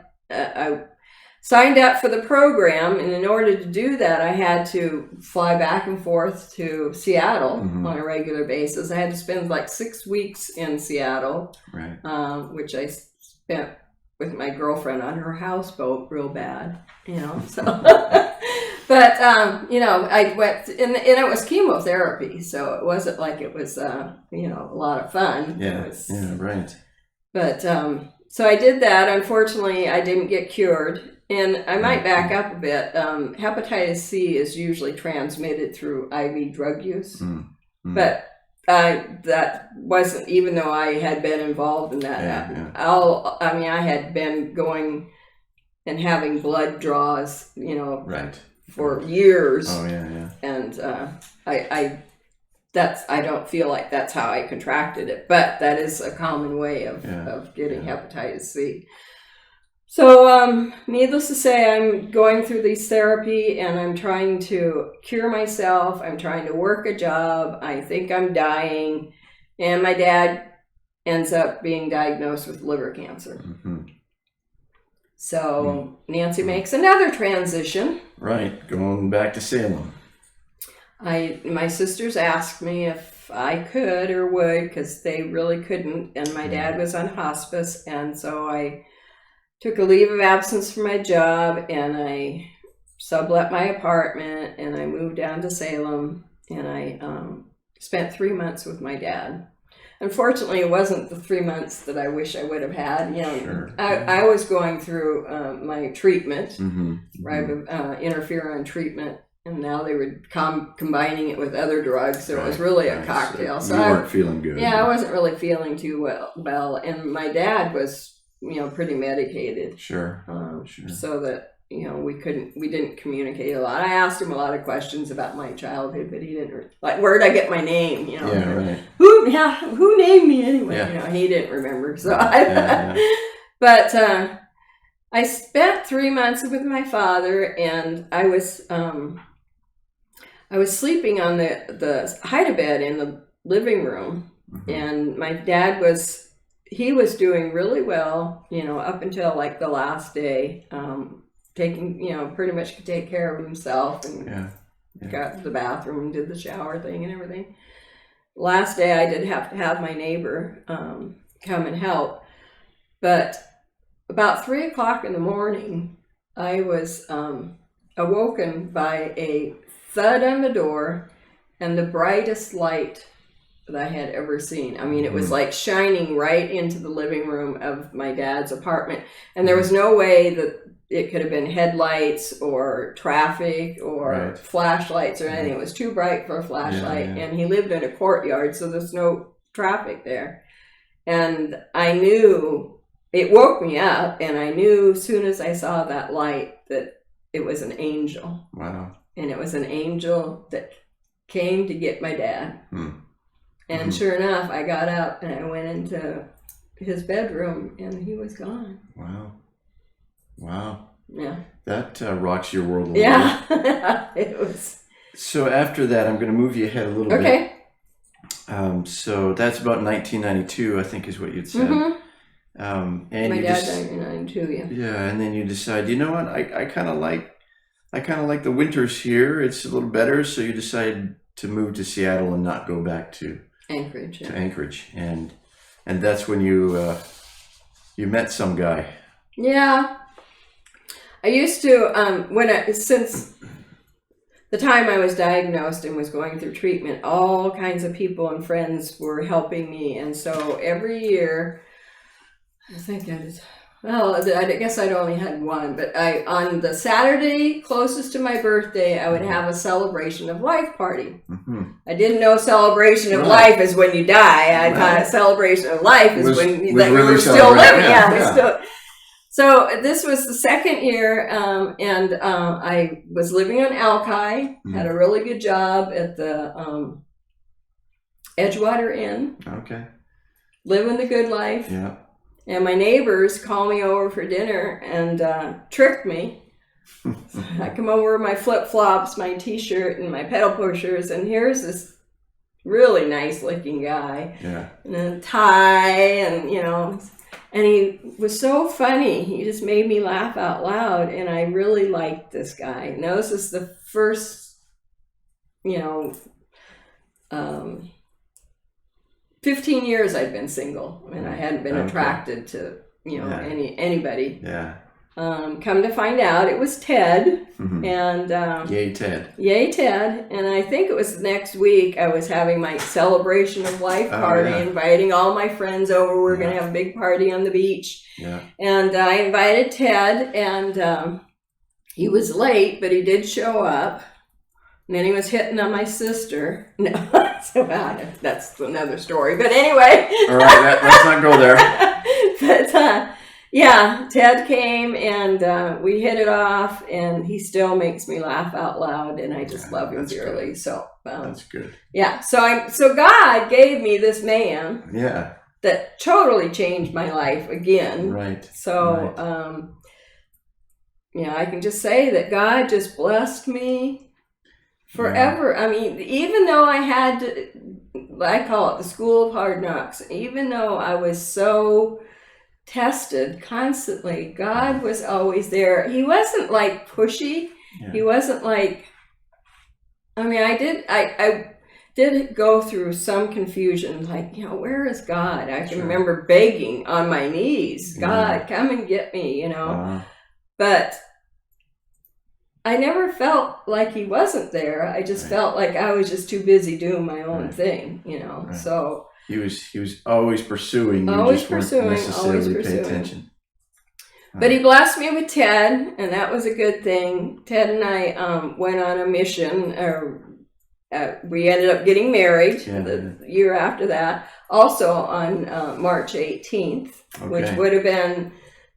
signed up for the program. And in order to do that, I had to fly back and forth to Seattle on a regular basis. I had to spend like 6 weeks in Seattle, which I spent with my girlfriend on her houseboat real bad, so but I went and it was chemotherapy, so it wasn't like it was a lot of fun. But so I did that. Unfortunately, I didn't get cured, and I might back up a bit. Hepatitis C is usually transmitted through IV drug use, but that wasn't, even though I had been involved in that. I had been going and having blood draws, for years. And I don't feel like that's how I contracted it, but that is a common way of getting hepatitis C. So, needless to say, I'm going through this therapy, and I'm trying to cure myself. I'm trying to work a job. I think I'm dying. And my dad ends up being diagnosed with liver cancer. So Nancy makes another transition. Right, going back to Salem. My sisters asked me if I could or would, because they really couldn't, and my dad was on hospice, and so I took a leave of absence from my job, and I sublet my apartment, and I moved down to Salem, and I spent 3 months with my dad. Unfortunately, it wasn't the 3 months that I wish I would have had. Sure. I was going through my treatment, interferon treatment, and now they were combining it with other drugs, so it was really a cocktail. So you weren't feeling good. Yeah, I wasn't really feeling too well, and my dad was, pretty medicated. Sure. So that we didn't communicate a lot. I asked him a lot of questions about my childhood, but he didn't where'd I get my name? Yeah, right. Who named me anyway? Yeah. He didn't remember. So But I spent 3 months with my father, and I was sleeping on the hide-a-bed in the living room, and my dad was doing really well, up until like the last day, pretty much could take care of himself, and got to the bathroom and did the shower thing and everything. Last day I did have to have my neighbor come and help, but about 3 o'clock in the morning, I was awoken by a thud on the door and the brightest light that I had ever seen. I mean, it was like shining right into the living room of my dad's apartment, and there was no way that it could have been headlights or traffic or flashlights or anything. It was too bright for a flashlight, and he lived in a courtyard, so there's no traffic there. And I knew, it woke me up, and I knew as soon as I saw that light that it was an angel. Wow. And it was an angel that came to get my dad. And sure enough, I got up and I went into his bedroom, and he was gone. Wow. Yeah. That rocks your world a little bit. Yeah. It was. So after that, I'm going to move you ahead a little bit. Okay. So that's about 1992, I think is what you'd said. And my dad died in 92, yeah. Yeah, and then you decide, you know what, I kind of like the winters here. It's a little better, so you decide to move to Seattle and not go back to Anchorage. To Anchorage, and that's when you met some guy. Yeah. I used to, since the time I was diagnosed and was going through treatment, all kinds of people and friends were helping me. And so every year, I think I guess I'd only had one, but on the Saturday closest to my birthday, I would have a celebration of life party. I didn't know celebration of life is when you die. I thought celebration of life is when we were still living. So this was the second year, and I was living on Alki, had a really good job at the Edgewater Inn. Okay. Living the good life. Yeah. And my neighbors call me over for dinner and trick me. I come over with my flip-flops, my t-shirt, and my pedal pushers, and here's this really nice-looking guy. Yeah. And a tie, and and he was so funny. He just made me laugh out loud, and I really liked this guy. Now, this is the first, 15 years I'd been single, and I hadn't been attracted to, anybody. Yeah. Come to find out, it was Ted, and Yay, Ted. Yay, Ted. And I think it was the next week I was having my celebration of life party, inviting all my friends over. We're going to have a big party on the beach. Yeah. And I invited Ted, and he was late, but he did show up. And then he was hitting on my sister. No, so that's another story. But anyway. All right, let's not go there. But yeah, Ted came, and we hit it off, and he still makes me laugh out loud, and I just love him dearly. Good. So that's good. Yeah, so God gave me this man. Yeah. That totally changed my life again. Right. So I can just say that God just blessed me forever. Yeah. I mean, even though I had to, I call it the school of hard knocks, even though I was so tested constantly, God was always there. He wasn't like pushy. Yeah. He wasn't like, I mean, I did go through some confusion, like, where is God? I can remember begging on my knees, God, come and get me, But I never felt like he wasn't there. I just felt like I was just too busy doing my own thing, So he was always pursuing. You always just weren't pursuing, necessarily always pay pursuing. attention. But he blessed me with Ted, and that was a good thing. Ted and I went on a mission. We ended up getting married the year after that, also on March 18th, which would have been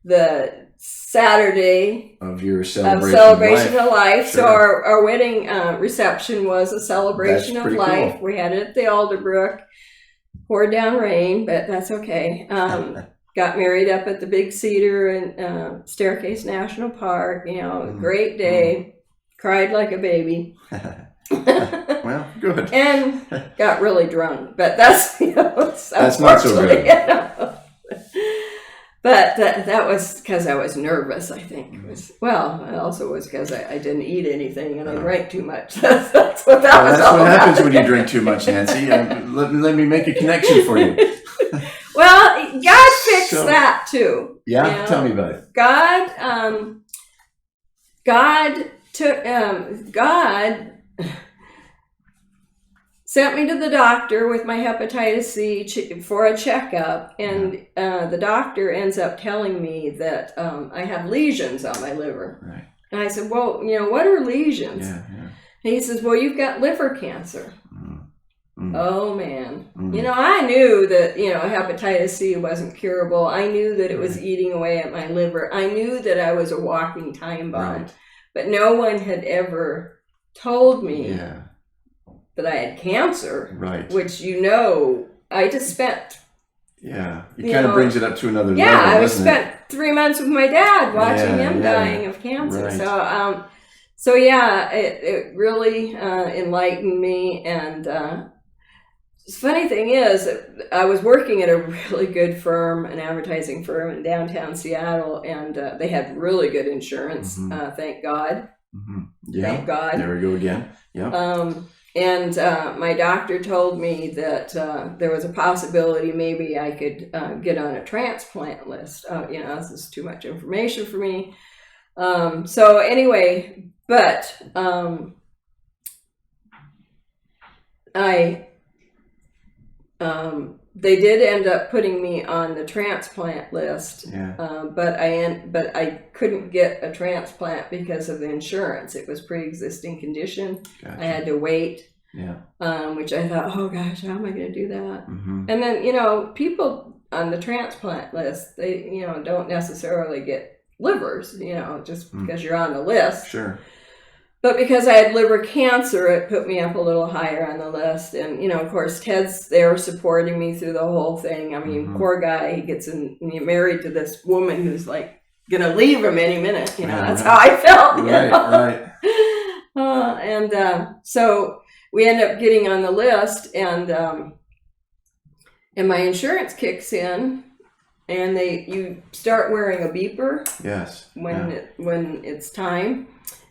the Saturday of your celebration of life. Sure. So our wedding reception was a celebration That's of pretty life. cool. We had it at the Alderbrook. Poured down rain, but that's okay. Got married up at the Big Cedar and Staircase National Park. Great day. Cried like a baby. Well, good. And got really drunk, but that's that's not so good. But that was because I was nervous. I think it was. Well, it also was because I didn't eat anything and I drank too much. That's what that was. That's all what about. happens when you drink too much, Nancy. Let me make a connection for you. Well, God fixed that too. Yeah, tell me about it. God sent me to the doctor with my hepatitis C for a checkup, and the doctor ends up telling me that I have lesions on my liver. Right. And I said, well, what are lesions? Yeah. And he says, well, you've got liver cancer. Oh man. Mm. I knew that, hepatitis C wasn't curable. I knew that it was eating away at my liver. I knew that I was a walking time bomb. Right. But no one had ever told me that I had cancer. Right. Which I just spent. Yeah. It kind of brings it up to another level. Yeah, I doesn't spent 3 months with my dad watching him dying of cancer. Right. So it really enlightened me. And the funny thing is, I was working at a really good firm, an advertising firm in downtown Seattle, and they had really good insurance. Thank God. Mm-hmm. Yeah. Thank God. There we go again. Yeah. And my doctor told me that there was a possibility maybe I could get on a transplant list. This is too much information for me. So anyway, but they did end up putting me on the transplant list. Yeah. But I couldn't get a transplant because of the insurance. It was pre-existing condition. Gotcha. I had to wait. Yeah. Which I thought, oh gosh, how am I going to do that? Mm-hmm. And then people on the transplant list, they don't necessarily get livers, just because you're on the list. Sure. But because I had liver cancer, it put me up a little higher on the list. And, of course, Ted's there supporting me through the whole thing. I mean, poor guy, he gets married to this woman who's like going to leave him any minute. That's how I felt. Right. So we end up getting on the list, and my insurance kicks in, and you start wearing a beeper. Yes. When it's time.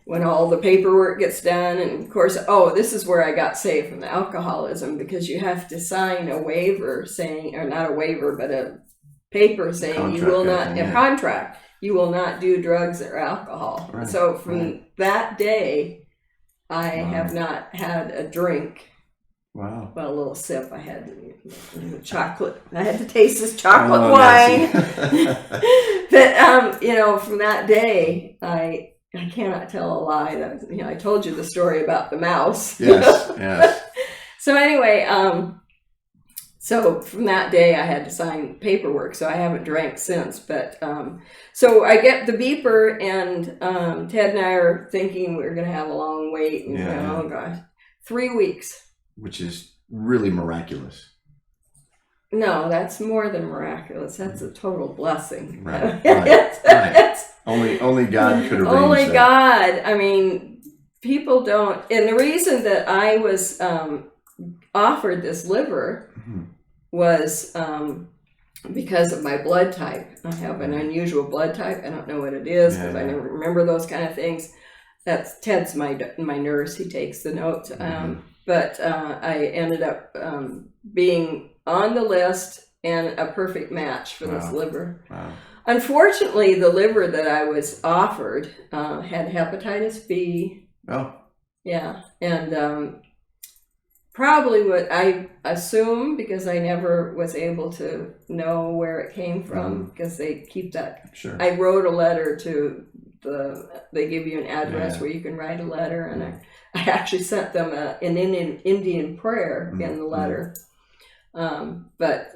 When all the paperwork gets done, and of course, this is where I got saved from the alcoholism, because you have to sign a waiver saying, or not a waiver, but a paper saying you will not, a contract, you will not do drugs or alcohol. Right, so from that day, I have not had a drink. Wow. Well, a little sip. I had chocolate. I had to taste this chocolate wine. But, from that day, I cannot tell a lie. That I told you the story about the mouse. Yes. So anyway, so from that day I had to sign paperwork. So I haven't drank since. But so I get the beeper, and Ted and I are thinking we're going to have a long wait. And oh gosh, 3 weeks. Which is really miraculous. No, that's more than miraculous. That's a total blessing. Right. Right. Only God could arrange Only that. God. I mean, people don't. And the reason that I was offered this liver was because of my blood type. I have an unusual blood type. I don't know what it is because I never remember those kind of things. that's Ted's my nurse. He takes the notes. But I ended up being on the list and a perfect match for this liver. Wow. Unfortunately, the liver that I was offered had hepatitis B. Oh. Yeah, and probably what I assume, because I never was able to know where it came from, because they keep that. Sure. I wrote a letter to they give you an address where you can write a letter, and I actually sent them an Indian prayer in the letter. But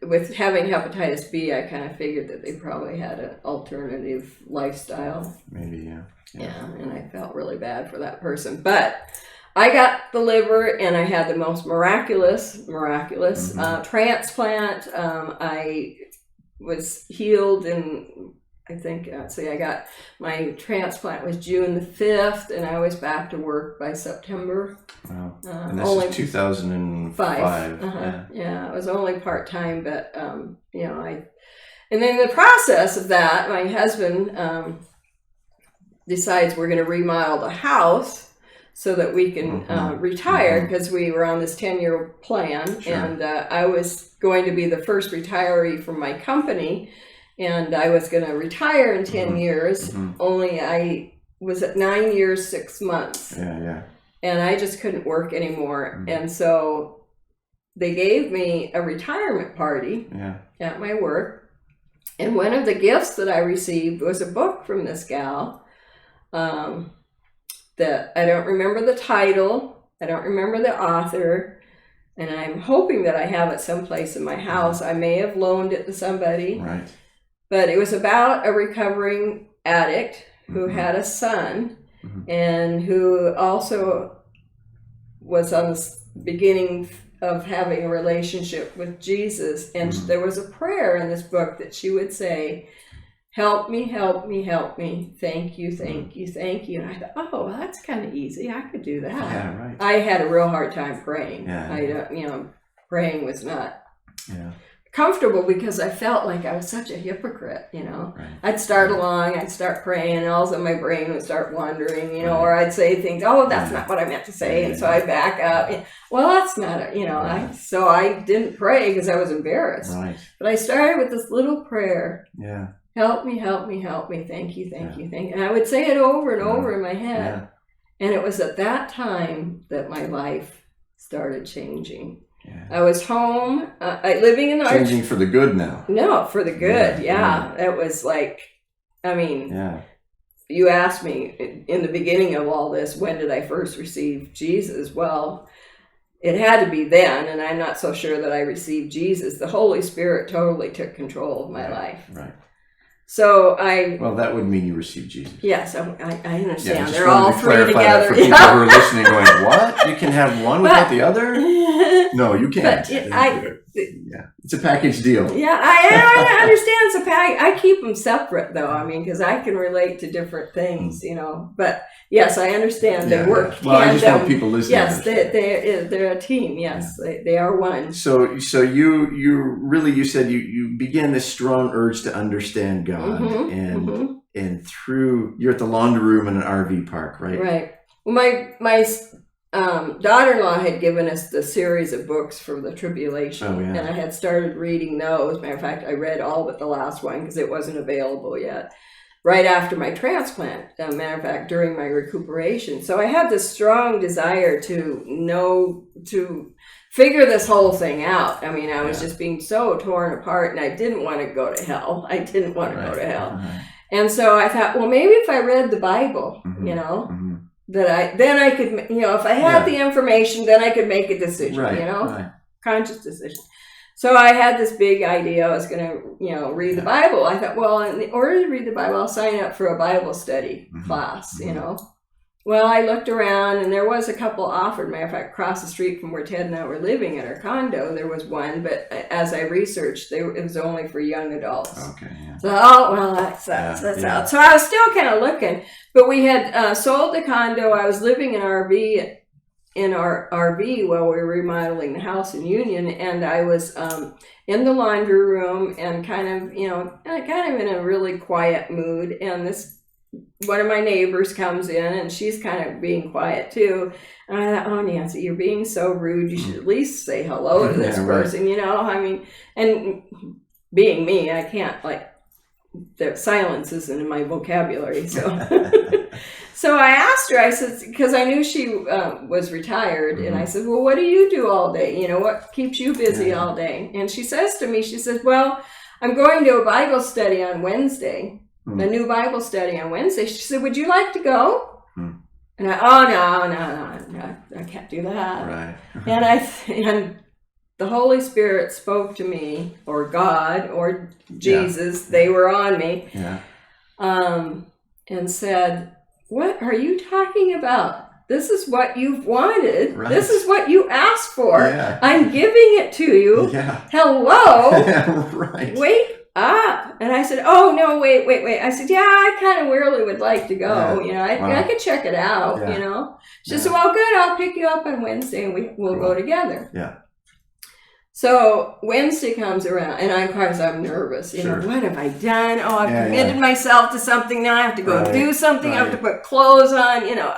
with having hepatitis B, I kind of figured that they probably had an alternative lifestyle. Maybe, yeah. Yeah, and I felt really bad for that person. But I got the liver, and I had the most miraculous transplant. I was healed in, I think, I got my transplant was June the 5th, and I was back to work by September. Wow. And this is 2005. Yeah, it was only part-time, but, and then the process of that, my husband decides we're going to remodel the house so that we can retire, because we were on this 10-year plan. Sure. And I was going to be the first retiree from my company, and I was going to retire in 10 years, only I was at 9 years, 6 months. Yeah. And I just couldn't work anymore. And so they gave me a retirement party at my work. And one of the gifts that I received was a book from this gal that I don't remember the title, I don't remember the author, and I'm hoping that I have it someplace in my house. I may have loaned it to somebody. Right. But it was about a recovering addict who had a son and who also was on the beginning of having a relationship with Jesus. And there was a prayer in this book that she would say, "Help me, help me, help me. Thank you, thank you, thank you." And I thought, oh, well, that's kind of easy. I could do that. Yeah, right. I had a real hard time praying. Yeah. Praying was not comfortable, because I felt like I was such a hypocrite, Right. I'd start along, I'd start praying, and all of a sudden my brain would start wandering, or I'd say things, oh, that's not what I meant to say, and so I'd back up. Well, that's not it, so I didn't pray because I was embarrassed. Right. But I started with this little prayer. Yeah. Help me, help me, help me. Thank you, thank you, thank you. And I would say it over and over in my head. Yeah. And it was at that time that my life started changing. Yeah. I was home, living in the changing for the good now. No, for the good. Yeah. It was like, you asked me in the beginning of all this, when did I first receive Jesus? Well, it had to be then, and I'm not so sure that I received Jesus. The Holy Spirit totally took control of my life. Right. So well, that would mean you received Jesus. Yes, I understand. Yeah, they're all three together. For people who are listening, going, "What? You can have one without the other?" No, you can't. It's a package deal. Yeah, I understand it's a package. I keep them separate, though. Because I can relate to different things, But yes, I understand they work. Well, I just want people listening. Yes, they're a team. Yes, they are one. So you really, you said you began this strong urge to understand God, and through, you're at the laundry room in an RV park, right? Right. Well, my daughter-in-law had given us the series of books for the tribulation, and I had started reading those. Matter of fact, I read all but the last one because it wasn't available yet. Right after my transplant, matter of fact, during my recuperation. So I had this strong desire to figure this whole thing out. I was just being so torn apart, and I didn't want to go to hell. And so I thought, well, maybe if I read the Bible, then I could, if I had the information, then I could make a decision, conscious decision. So I had this big idea. I was going to, read the Bible. I thought, well, in order to read the Bible, I'll sign up for a Bible study class, Well, I looked around, and there was a couple offered. Matter of fact, across the street from where Ted and I were living at our condo, there was one. But as I researched, it was only for young adults. Okay. Yeah. So, that's out. So I was still kind of looking. But we had sold the condo. I was living in our RV while we were remodeling the house in Union, and I was in the laundry room and kind of in a really quiet mood. And this one of my neighbors comes in, and she's kind of being quiet too. And I thought, oh, Nancy, you're being so rude. You should at least say hello to this Yeah, right. person, you know? I mean, and being me, I can't, like, the silence isn't in my vocabulary. So so I asked her, I said, because I knew she was retired, and I said, well, what do you do all day? You know, what keeps you busy all day? And she says to me, she says, well, I'm going to a Bible study on Wednesday, a new Bible study on Wednesday. She said, would you like to go? And no, I can't do that. Right. And the Holy Spirit spoke to me, or God, or Jesus, they were on me, and said, what are you talking about? This is what you've wanted. Right. This is what you asked for. Yeah. I'm giving it to you. Yeah. Hello. Right. Wake up. And I said, oh, no, wait. I said, yeah, I kind of really would like to go. Yeah. You know, I could check it out, Yeah. you know. She said, well, good, I'll pick you up on Wednesday and we'll go together. Yeah. So Wednesday comes around, and of course I'm nervous. You know, what have I done? Oh, I've committed myself to something. Now I have to go do something. I have to put clothes on. You know,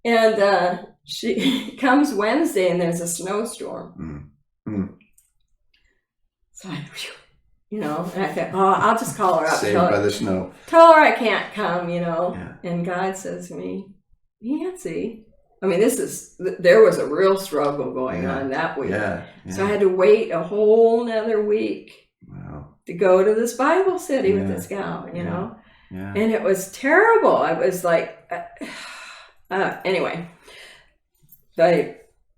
And she comes Wednesday, and there's a snowstorm. So you know, and I thought, oh, I'll just call her up. Saved by the snow. Tell her I can't come. You know, Yeah. and God says to me, Nancy. I mean, there was a real struggle going on that week. Yeah. So I had to wait a whole nother week to go to this Bible study with this gal, you know? Yeah. And it was terrible. I was like, anyway, I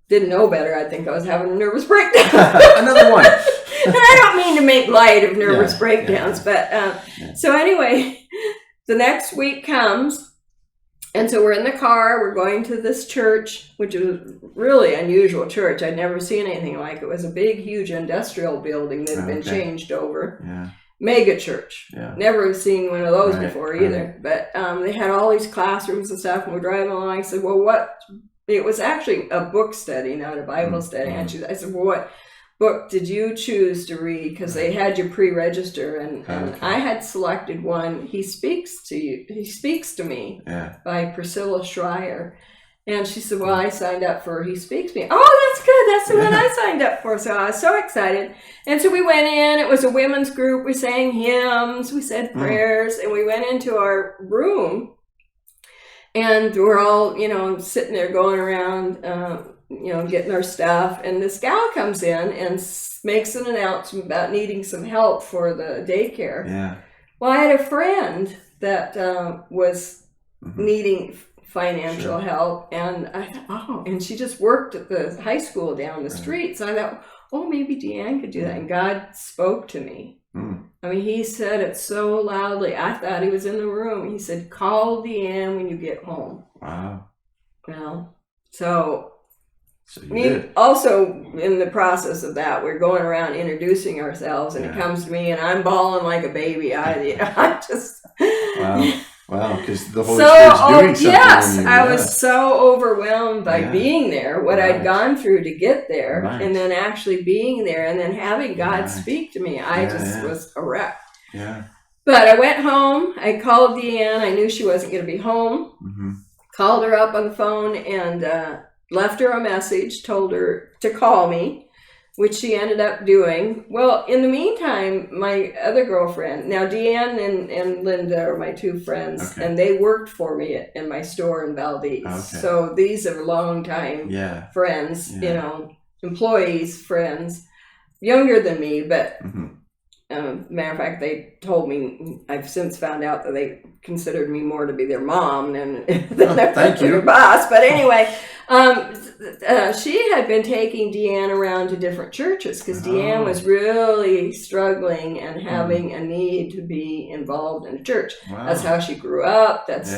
didn't know better. I think I was having a nervous breakdown. Another one. And I don't mean to make light of nervous breakdowns, but so anyway, the next week comes. And so we're in the car, we're going to this church, which was really unusual church. I'd never seen anything like it. It was a big, huge industrial building that had been changed over. Yeah. Mega church. Yeah. Never seen one of those before either. But they had all these classrooms and stuff, and we're driving along. I said, well, what? It was actually a book study, not a Bible study. And I said, well, what book did you choose to read? Because they had you pre-register, and I had selected one, He Speaks to Me by Priscilla Schreier. And she said, well, I signed up for He Speaks to Me. Oh, that's good. That's the one I signed up for. So I was so excited. And so we went in. It was a women's group. We sang hymns. We said prayers. And we went into our room. And we're all, you know, sitting there going around, you know, getting our stuff. And this gal comes in and makes an announcement about needing some help for the daycare. Yeah. Well, I had a friend that was needing financial help, and I thought, oh, and she just worked at the high school down the street. So I thought, oh, maybe Deanne could do that. And God spoke to me. I mean, he said it so loudly. I thought he was in the room. He said, call Deanne when you get home. Wow. Well, so you did. also in the process of that, we're going around introducing ourselves, and it comes to me, and I'm bawling like a baby. I just Wow, because the Holy Spirit's doing something. Yes, in you. I was so overwhelmed by being there, what I'd gone through to get there, and then actually being there, and then having God speak to me. I just was a wreck. Yeah. But I went home. I called Deanne. I knew she wasn't going to be home. Called her up on the phone and left her a message, told her to call me, which she ended up doing. Well, in the meantime, my other girlfriend, now Deanne and Linda are my two friends, and they worked for me in my store in Valdez. So these are longtime friends, you know, employees, friends, younger than me, but matter of fact, they told me, I've since found out that they considered me more to be their mom than their boss. But anyway, she had been taking Deanne around to different churches because Deanne was really struggling and having a need to be involved in a church. That's how she grew up. That's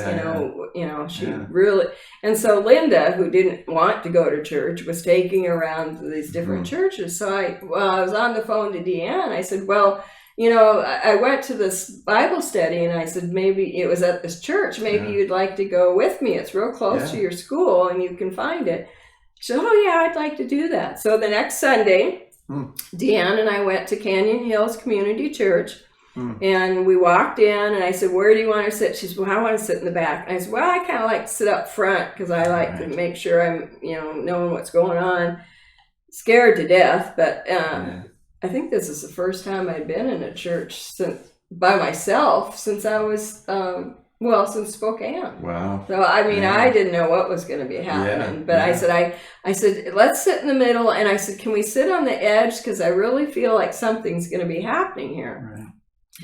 you know she really. And so Linda, who didn't want to go to church, was taking her around to these different churches. So I was on the phone to Deanne. I said, well, you know, I went to this Bible study, and I said, maybe it was at this church. Maybe you'd like to go with me. It's real close to your school, and you can find it. She said, oh, yeah, I'd like to do that. So the next Sunday, Deanne and I went to Canyon Hills Community Church, And we walked in, and I said, "Where do you want to sit?" She said, "Well, I want to sit in the back." And I said, "Well, I kind of like to sit up front because I like to make sure I'm, knowing what's going on." Scared to death, but I think this is the first time I'd been in a church by myself since I was, since Spokane. Wow. So, I mean, I didn't know what was going to be happening, but I said, let's sit in the middle. And I said, can we sit on the edge? Because I really feel like something's going to be happening here. Right.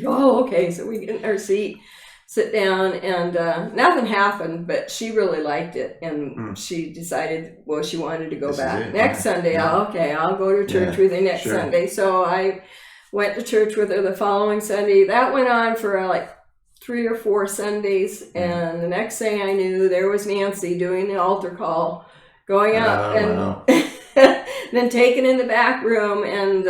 Oh, okay. So we get in our seat, sit down, and nothing happened, but she really liked it. And she decided, she wanted to go back next Sunday. I'll go to church with you next Sunday. So I went to church with her the following Sunday. That went on for like 3 or 4 Sundays. And the next thing I knew, there was Nancy doing the altar call, going up and then taken in the back room and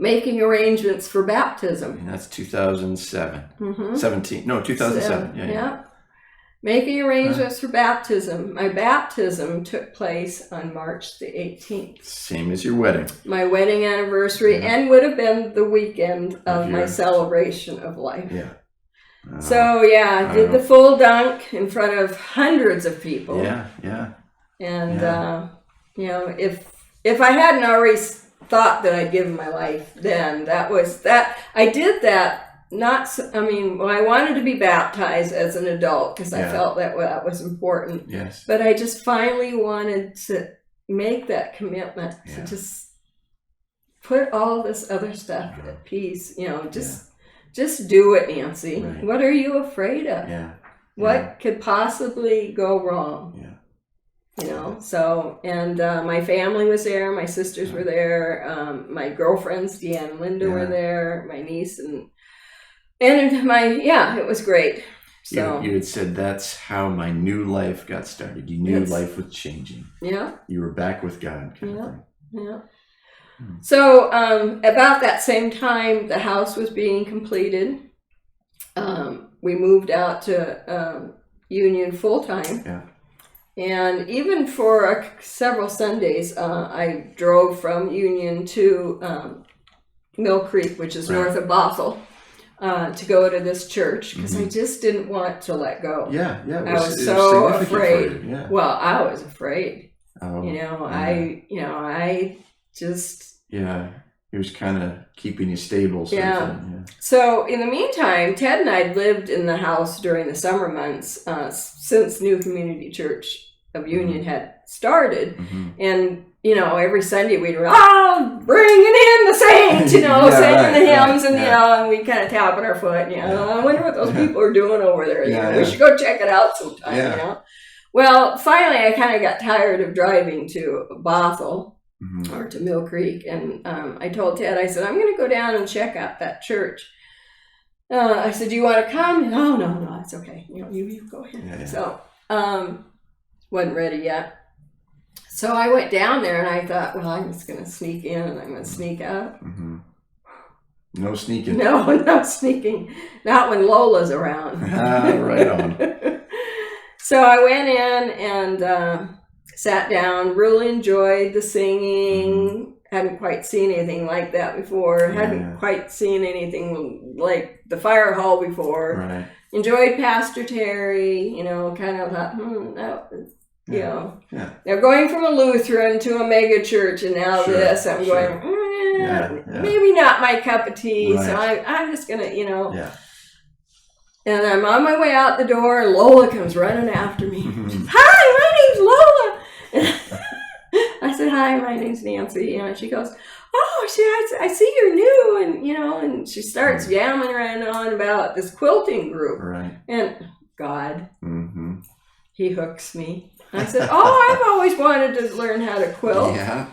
making arrangements for baptism. And that's 2007. 17. No, 2007. Yeah. Making arrangements for baptism. My baptism took place on March the 18th. Same as your wedding. My wedding anniversary, and would have been the weekend of my celebration of life. Yeah. So, I did the full dunk in front of hundreds of people. Yeah. And, if I hadn't already thought that I'd given my life then, that was that. I did that. I wanted to be baptized as an adult because I felt that was important. Yes. But I just finally wanted to make that commitment to just put all this other stuff at peace. Just do it, Nancy. Right. What are you afraid of? Yeah. What could possibly go wrong? Yeah. So, and my family was there, my sisters were there, my girlfriends, Deanne and Linda were there, my niece, and it was great. So you had said that's how my new life got started. You knew life was changing. Yeah. You were back with God, kind of thing. Yeah. So, about that same time, the house was being completed. We moved out to Union full time. Yeah. And even for several Sundays, I drove from Union to Mill Creek, which is north of Bothell, to go to this church because I just didn't want to let go. Yeah. I was so afraid. Yeah. Well, I was afraid. Oh, I just... Yeah, he was kind of keeping you stable. Yeah. So in the meantime, Ted and I lived in the house during the summer months since New Community Church of Union had started. And, every Sunday we'd bringing in the saints, singing the hymns and we kind of tapping our foot. I wonder what those people are doing over there. We should go check it out sometime, Well, finally I kind of got tired of driving to Bothell. Or to Mill Creek, and I told Ted, I said, I'm going to go down and check out that church. I said, do you want to come? No, it's okay. You go ahead. Yeah. So, wasn't ready yet. So I went down there, and I thought, well, I'm just going to sneak in, and I'm going to sneak out. No sneaking. No sneaking. Not when Lola's around. Right on. So I went in and sat down, really enjoyed the singing. Hadn't quite seen anything like that before. Hadn't quite seen anything like the fire hall before. Right. Enjoyed Pastor Terry, kind of thought, Now going from a Lutheran to a mega church and now this, I'm going, maybe not my cup of tea. Right. So I'm just going to, And I'm on my way out the door, and Lola comes running after me. She says, hi, my name's Lola. I said, hi, my name's Nancy. She goes, I see you're new. And she starts yammering right on about this quilting group. Right. And God, he hooks me. I said, I've always wanted to learn how to quilt. Yeah.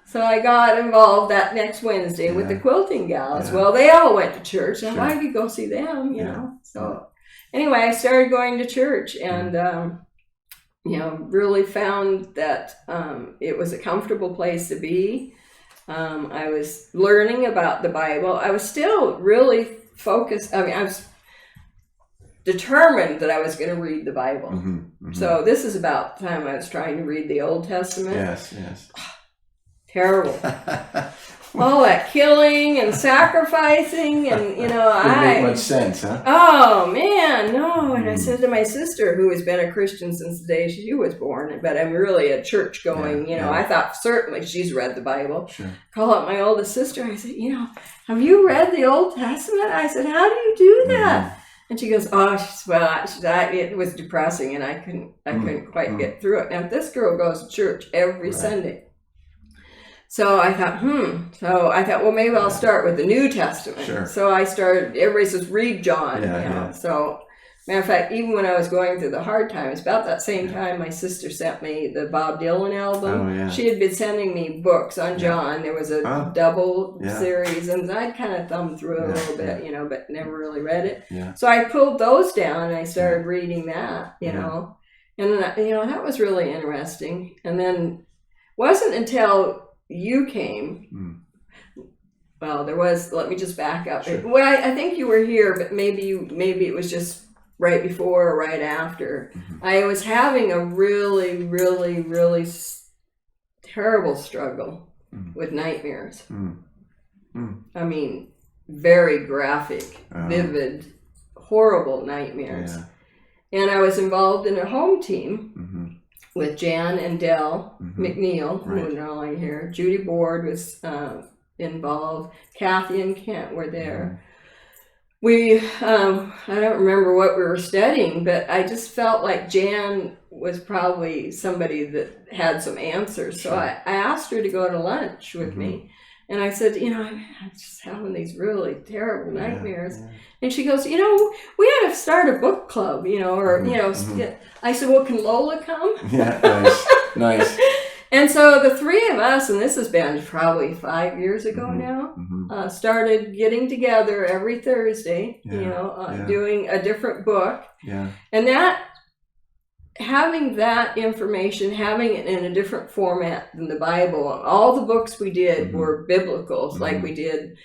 So I got involved that next Wednesday with the quilting gals. Yeah. Well, they all went to church, and I could go see them, you know. So anyway, I started going to church, and really found that it was a comfortable place to be. I was learning about the Bible. I was still really focused. I was determined that I was going to read the Bible. So this is about the time I was trying to read the Old Testament. Yes. Terrible. all that killing and sacrificing, and Didn't make much sense, huh? Oh man, no. And I said to my sister, who has been a Christian since the day she was born, but I'm really a church going, I thought certainly she's read the Bible. Sure. Call up my oldest sister. I said, have you read the Old Testament? I said, how do you do that? And she goes, it was depressing, and I couldn't quite get through it. Now this girl goes to church every Sunday. So I thought, well, maybe I'll start with the New Testament. Sure. So I started, everybody says, read John. So, matter of fact, even when I was going through the hard times, about that same time, my sister sent me the Bob Dylan album. Oh, yeah. She had been sending me books on John. There was a double series, and I'd kind of thumbed through it a little bit, but never really read it. Yeah. So I pulled those down, and I started reading that, and that was really interesting. And then wasn't until you came. Well, there was. Let me just back up. Sure. Well, I think you were here, but maybe it was just right before or right after. I was having a really, really, really terrible struggle with nightmares. I mean, very graphic, vivid, horrible nightmares. Yeah. And I was involved in a home team with Jan and Dell McNeil, who are no longer here. Judy Board was involved. Kathy and Kent were there. We, I don't remember what we were studying, but I just felt like Jan was probably somebody that had some answers. So I asked her to go to lunch with me. And I said, I'm just having these really terrible nightmares. And she goes, we ought to start a book club, I said, well, can Lola come? Yeah, nice. And so the three of us, and this has been probably 5 years ago now, started getting together every Thursday, doing a different book. Yeah. And having that information, having it in a different format than the Bible. All the books we did were biblicals, like we did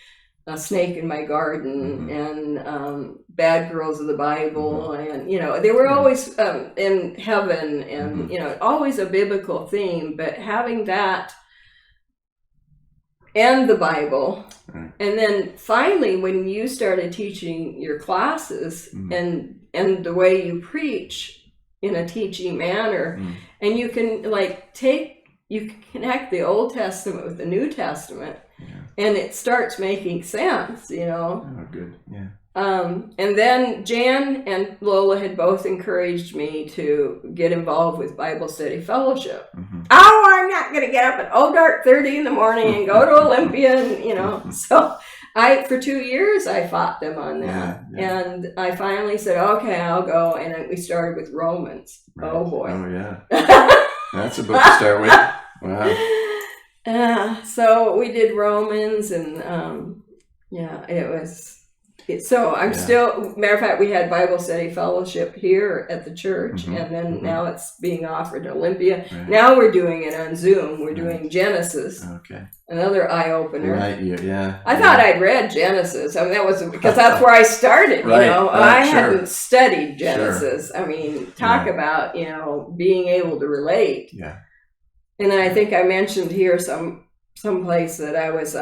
A Snake in My Garden and Bad Girls of the Bible, and they were always in heaven, and always a biblical theme. But having that and the Bible, and then finally when you started teaching your classes and the way you preach in a teaching manner, and you can connect the Old Testament with the New Testament, and it starts making sense, Oh, good, yeah. And then Jan and Lola had both encouraged me to get involved with Bible Study Fellowship. Oh, I'm not going to get up at dark 30 in the morning and go to Olympia, and So for 2 years I fought them on that, and I finally said, okay, I'll go, and then we started with Romans. Right. Oh boy! Oh yeah, that's a book to start with. Wow. So we did Romans, and it was. So I'm still, matter of fact, we had Bible Study Fellowship here at the church, and then now it's being offered at Olympia. Right. Now we're doing it on Zoom. We're doing Genesis. Okay. Another eye opener. Right. Yeah. I thought I'd read Genesis. I mean, that was because that's where I started. I hadn't studied Genesis. Sure. I mean, talk about being able to relate. Yeah. And I think I mentioned here someplace that I was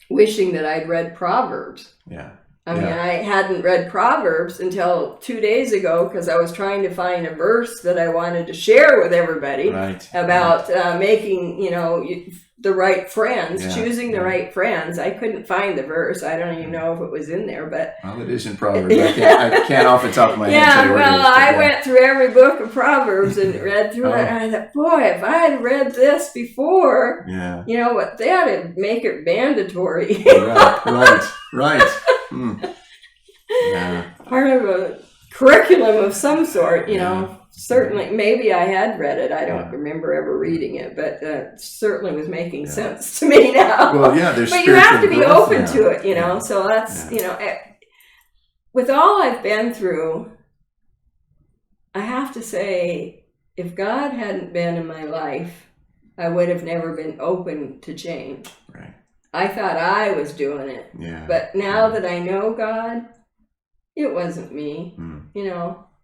wishing that I'd read Proverbs. Yeah. I mean, I hadn't read Proverbs until 2 days ago because I was trying to find a verse that I wanted to share with everybody about making, the right friends, choosing the right friends. I couldn't find the verse. I don't even know if it was in there, but... Well, it is in Proverbs. I can't off the top of my head tell you where it is. I went through every book of Proverbs and read through it, and I thought, boy, if I had read this before, what they ought to make it mandatory. Right. Yeah. Part of a curriculum of some sort, Certainly, maybe I had read it. I don't remember ever reading it, but certainly was making sense to me now. Well, there's but you have to be open to it, So that's with all I've been through, I have to say, if God hadn't been in my life, I would have never been open to change. Right. I thought I was doing it, but now that I know God, it wasn't me.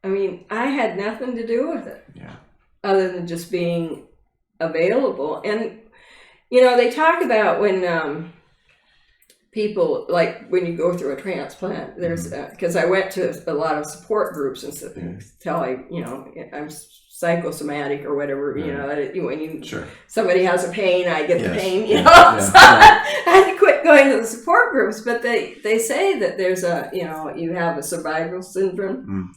I mean, I had nothing to do with it, other than just being available. And they talk about when people, like when you go through a transplant, there's, because I went to a lot of support groups until I'm psychosomatic or whatever, when somebody has a pain, I get the pain, so I had to quit going to the support groups, but they say that there's you have a survival syndrome.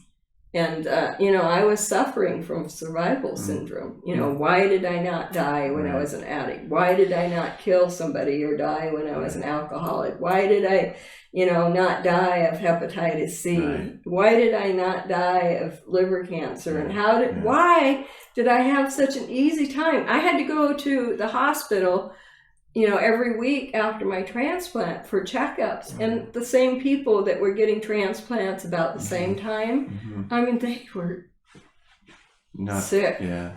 And, I was suffering from survival syndrome. Why did I not die when I was an addict? Why did I not kill somebody or die when I was an alcoholic? Why did I, not die of hepatitis C? Right. Why did I not die of liver cancer? And why did I have such an easy time? I had to go to the hospital every week after my transplant for checkups, and the same people that were getting transplants about the same time, I mean, they were not sick. Yeah.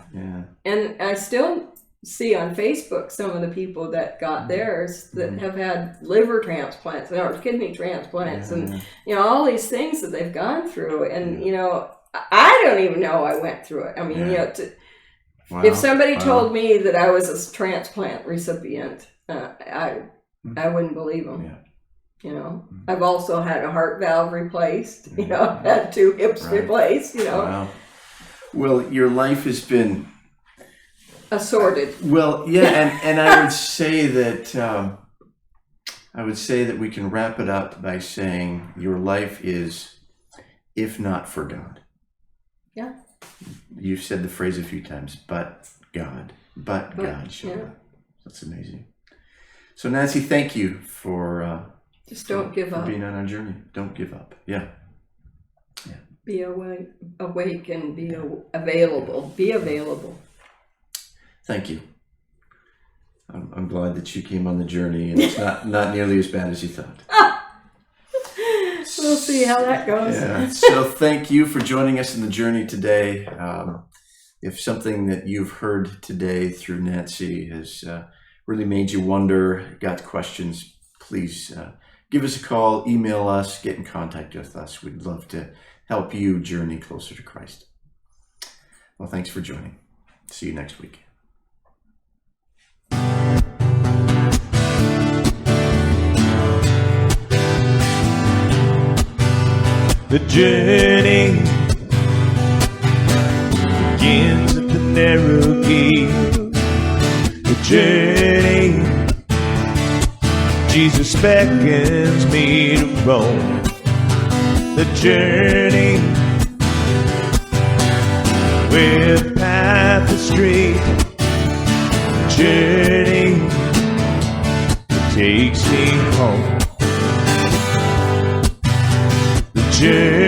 And I still see on Facebook some of the people that got theirs that have had liver transplants or kidney transplants and, all these things that they've gone through. And, I don't even know I went through it. I mean, if somebody told me that I was a transplant recipient, I wouldn't believe them. I've also had a heart valve replaced. I've had 2 hips replaced. Wow. Well, your life has been assorted. Well, yeah, and I would say that we can wrap it up by saying your life is, if not for God. Yeah. You've said the phrase a few times, but God showed up. That's amazing. So Nancy, thank you for just don't give up. Being on our journey. Don't give up. Yeah. Be awake and be available. Be available. Thank you. I'm glad that you came on the journey, and it's not nearly as bad as you thought. We'll see how that goes. Yeah. So thank you for joining us in the journey today. If something that you've heard today through Nancy has really made you wonder, got questions, please give us a call, email us, get in contact with us. We'd love to help you journey closer to Christ. Well, thanks for joining. See you next week. The journey begins at the narrow gate. The journey, Jesus beckons me to roam. The journey, where the path is straight. The journey that takes me home. The journey